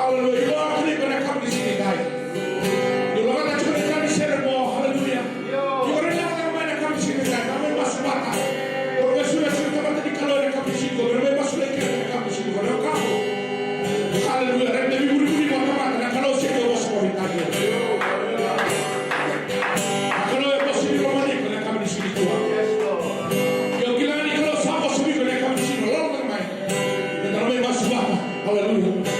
Hallelujah. You are clean when I come to see guys. You look at you when I say more. Hallelujah. You are not when I come to see guys. I'm in Masubata. Or when you come to the color come to see go. Remember Sulek come to see go. Hallelujah. And then we will come out and I can also say what's going on here. I can only possibly come when I come to see go. Yo kilani kalau sama subi when I come to see go. Long time. And I'm in Masubata. Hallelujah.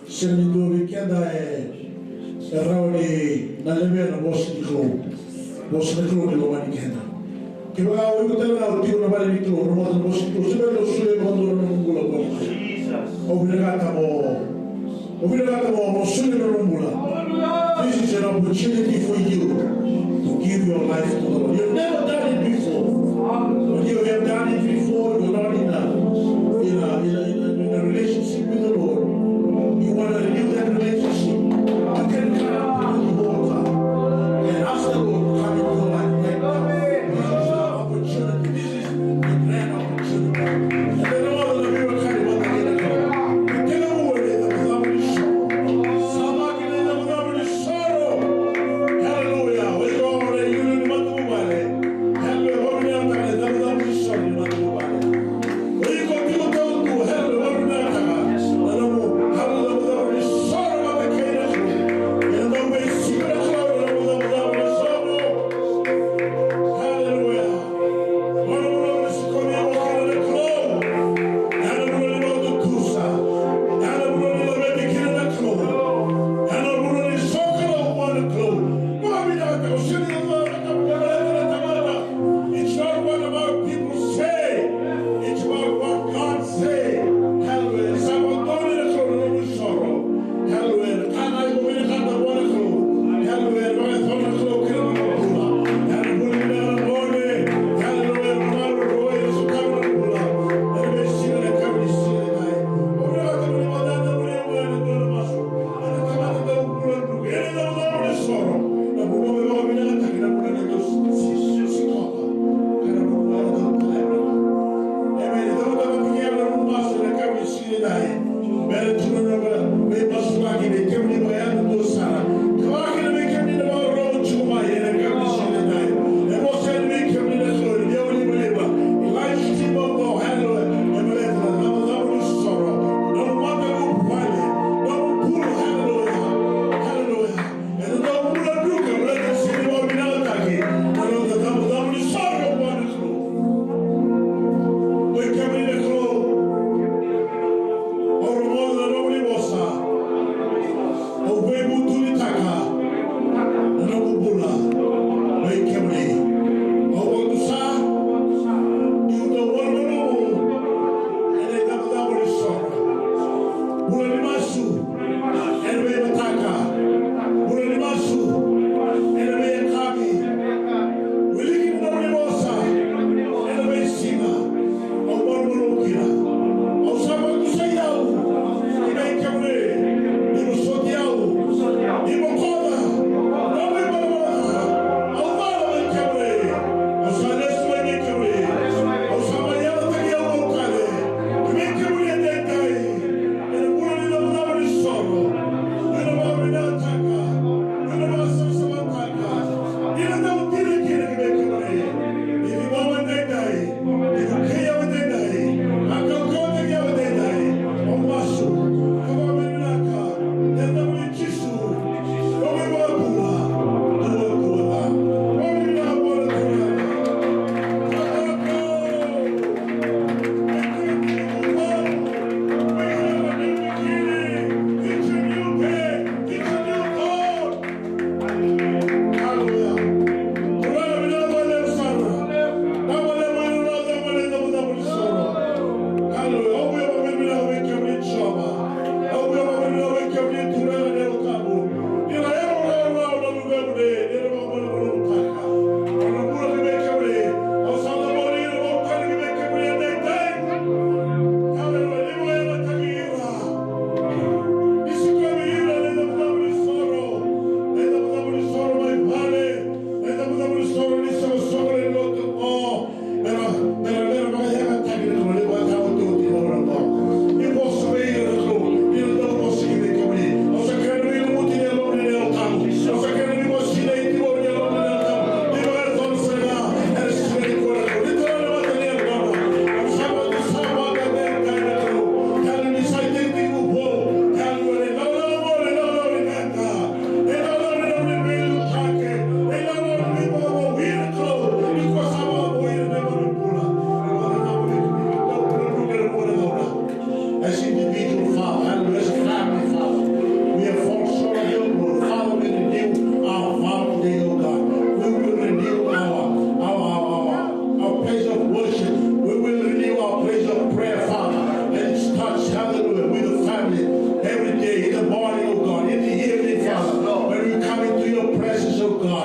Seni do weekenda rauni na leve na boss di club. Boss di club lo mani kenda. Che va o tela o tiro na bale di club, no mo boss di club. Se lo sulle quando non ngulo ko. Obbligata mo sulle non ngula. This is an opportunity for you to give your life to the Lord. You've never done it before. When you have done it before, you're not in a relationship with the Lord. You want to renew that relationship. You can come to the altar and ask the Lord to come into your life right now. This is the opportunity. This is the grand opportunity. And then all of the people kind of want to get it done. You tell them what it is without any sorrow. Somebody in them without any sorrow. Hallelujah. We go over there. You don't want to move on it. Hallelujah. What we have done is that without any sorrow. You want to move on it. When you go to the door, hallelujah. What we have done.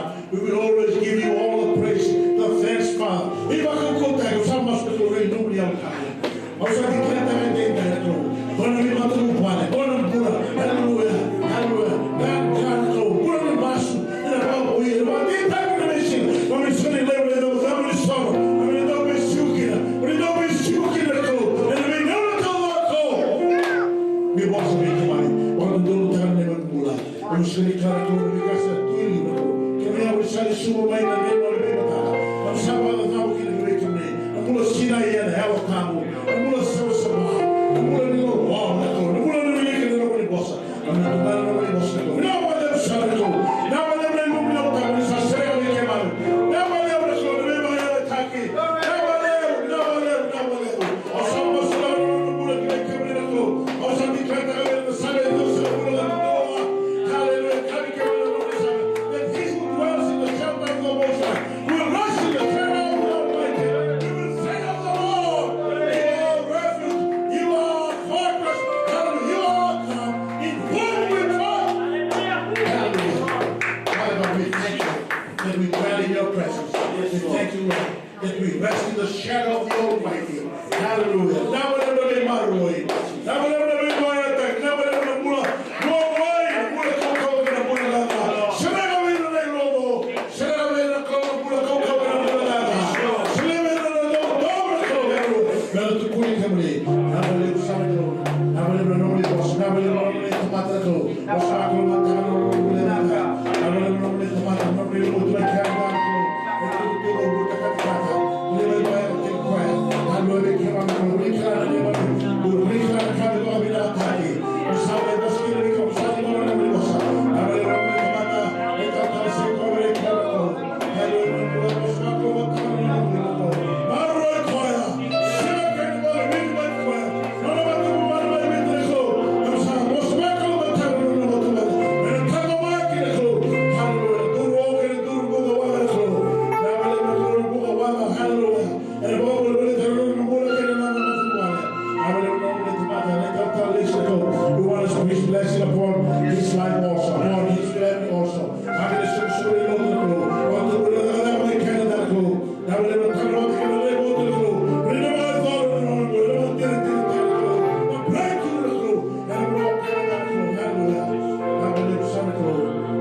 God. We will always give you all the praise, the thanks, Father. Iba ka kota ko sa mas ko rin nubli ang kaya. Mausa di kita tayo ko. Kono mi matu pale, kono pura. Hallelujah. Hallelujah. Dan kan ko pura basu. Ina ba ko ira ba di tayo na mesin. Kami suni lewe do zamani soro. Kami do be shukina. Kami do be shukina ko. Ina mi no to ko. Mi boss mi kamai. Kono do tan ne mula. Kami suni kara ko mi kasa tuili ko. Kami ya usali sumo mai na ne mo be bata. Kami saba da tawo kini be kini. Mula sina ya na helo kamu. Mula sawa sawa. Mula ni lo wa na ko. Mula ni ni kini no ni bossa. Kami na ba no ni bossa ko. Na wa da sa ko. Na wa da ni mo ta ko sa sere ni ke ma. Na wa da ko so ni ma ya ta ki. Na wa da. O sa mo sa no mula ki ke ni ko. O sa di ka ta ni sa le do sa mula ko. Hallelujah. Kami ke ni no ni sa. That he who dwells in the shelter of the Most High will rest in the shadow of the Almighty. We will say of the Lord, you are refuge, you are fortress, you are God, in whom we trust. Hallelujah. Father, we thank you that we dwell in your presence. We thank you, Lord, that we rest in the shadow of the Almighty. Hallelujah. Now whatever they matter, now whatever they want to now whatever the mula, go away, the mula come over the mula. Shanaga we no le lobo, shanaga we no come mula come over the mula. Shanaga we no lo dobro come. Pero tu kuni kamri, nabale usamo, nabale no le boss, nabale no le tomata ko, bossa ko mata no le nada, nabale no le tomata no le mo tu kaya ko, tu ko buta kata, le le ba ko ko, nabale ke ma ko le kala le ba, le kala ka le ba bila tadi, usamo boss ke le ko sa no le bossa, nabale no le tomata, le tata se ko le kala ko, nabale no le bossa ko mata no le ko, maro ko ya, sima ke le ba le ba ko, no le ba ko maro le le ko, no sa boss ba ko mata no le mo tu, pero tanto ma ke le ko, hallelujah, duro ke le duro ko wa ko, nabale no duro ko wa hallelujah, el bo le duro no mo le ke le na ma tu wa, nabale no le tomata le tata le se ko, we want to speak blessing upon his life also, upon his family also, nabale so so le no ko, wa tu le na ma ke le da ko, nabale no tano ke le mo tu ko, le na ma zo no le mo te te ko, break you ko, and no ke le da ko, hallelujah, nabale so ko,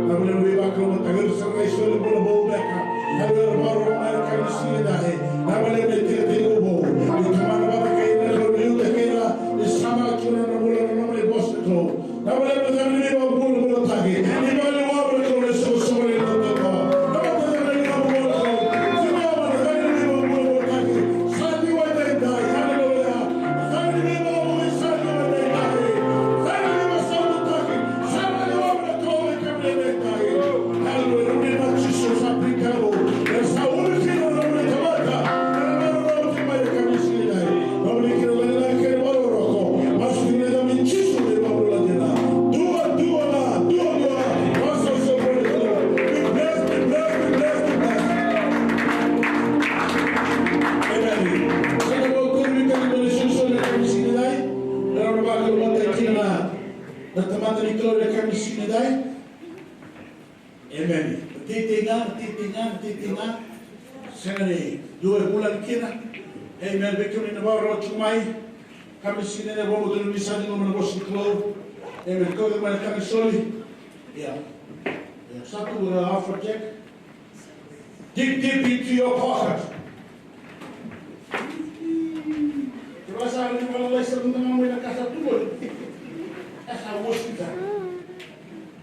nabale we ba ko ta ke so ke so le mo bo ba ka, nabale ma ro ma ka ni si da he, nabale me te te ko bo, we come on ba ke le ko le te ke na, sama ki no mo le boss ko, nabale me ta ni ba bo mo ta ke, ni ba le wa ba ko le so so le no to ko, nabale me ni ba bo ko, si ba ba le ni ba bo mo ta ke, sa di wa de da, hallelujah, sa di me ba bo sa di wa de da, sa di me ba sa do ta ke, sa ba le wa ba ko le ke le de ta ke, hallelujah, ni ba chi so sa aplicado, esa última no le tomata, no no ti mai ka mi si dai, no le ke le la ke le ba ro ko, mas ki le da mi chi so le ba la de la, dua was so le ko, be blessed. Amen. Sa ko ko mi ka ni so so le ka mi si dai, pero ba ko mo ta ki na tomata ni ko le ka mi si dai. Amen. Titinga. Senare, due bulan kina. Amen. Bekyo ni nabaro chumai. Kami sine na bomo dulu misani no mana bosi klo. Amen. Kau mana kami soli. Yeah. Satu guna offer check. Dig deep into your pocket. Terasa ni mana lagi sebenarnya mana kasar tuh. Asa bos kita.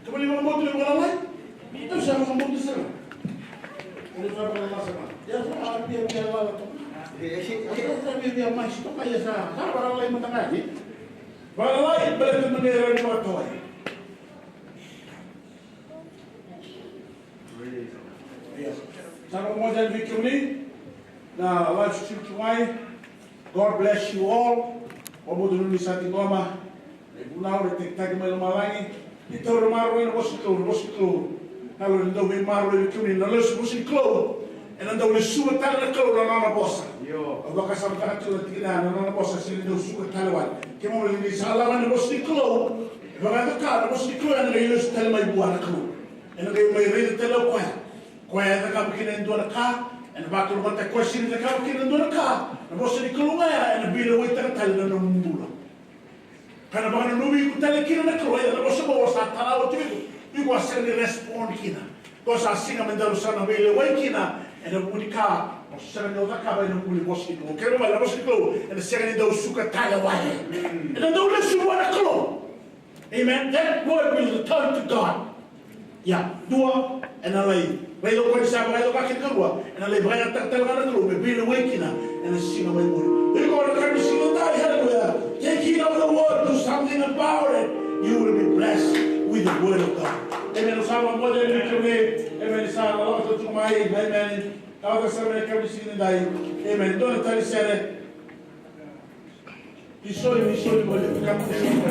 Kembali mana mau tuh mana lagi? Itu sama kamu di sana. Ini apa yang masalah? Ya, saya biar lalu tu. Saya biar masih tu kaya saya. Saya barang lain mentang lagi. Barang lain berarti mengira di waktu lain. Yes. Sama mau jadi bikin ni. Nah, live stream cumai. God bless you all. Omo dulu ni satu ngoma. Ibu nahu detik tadi malam lagi. Itu rumah ini bos itu. Kalau anda we maru le kuni na les musi klo en anda we suwa tala na klo na bossa yo aba ka sam ta tu tina na bossa sili do suwa tala wan ke mo le ni sala na bossa klo ba ga ka na bossa klo en le yus tala mai buana klo en ga mai re tala kwa Koe da ka kina ndora ka, and ba ko mata question da ka kina ndora ka. Na mo se kulunga ya and bila wai ta tala na mundula. Kana ba na nubi ku tala kina na ko ya na mo se mo sa tala o tiku. You go send the respond kina. Ko sa singa mendalo sana bila wai kina and a munika. Sera no ka ba no kuli bosi ko. Kero ma la bosi ko and the sera do suka tala wai. And the do le su wana ko. Amen. That word will return to God. Yeah, dua and a lay. Lay lo ko sa ba lo ka kin ko and a lay ba ta ta na ko be be wakina and a singa way word. We go to come to see that hallelujah. Take heed of the word, do something about it. You will be blessed with the word of God. Amen. Sa ba mo de ni amen sa lo to tumai amen. Cada semana que eu ensino daí, amen. Dona tá dizendo, isso, olha, fica muito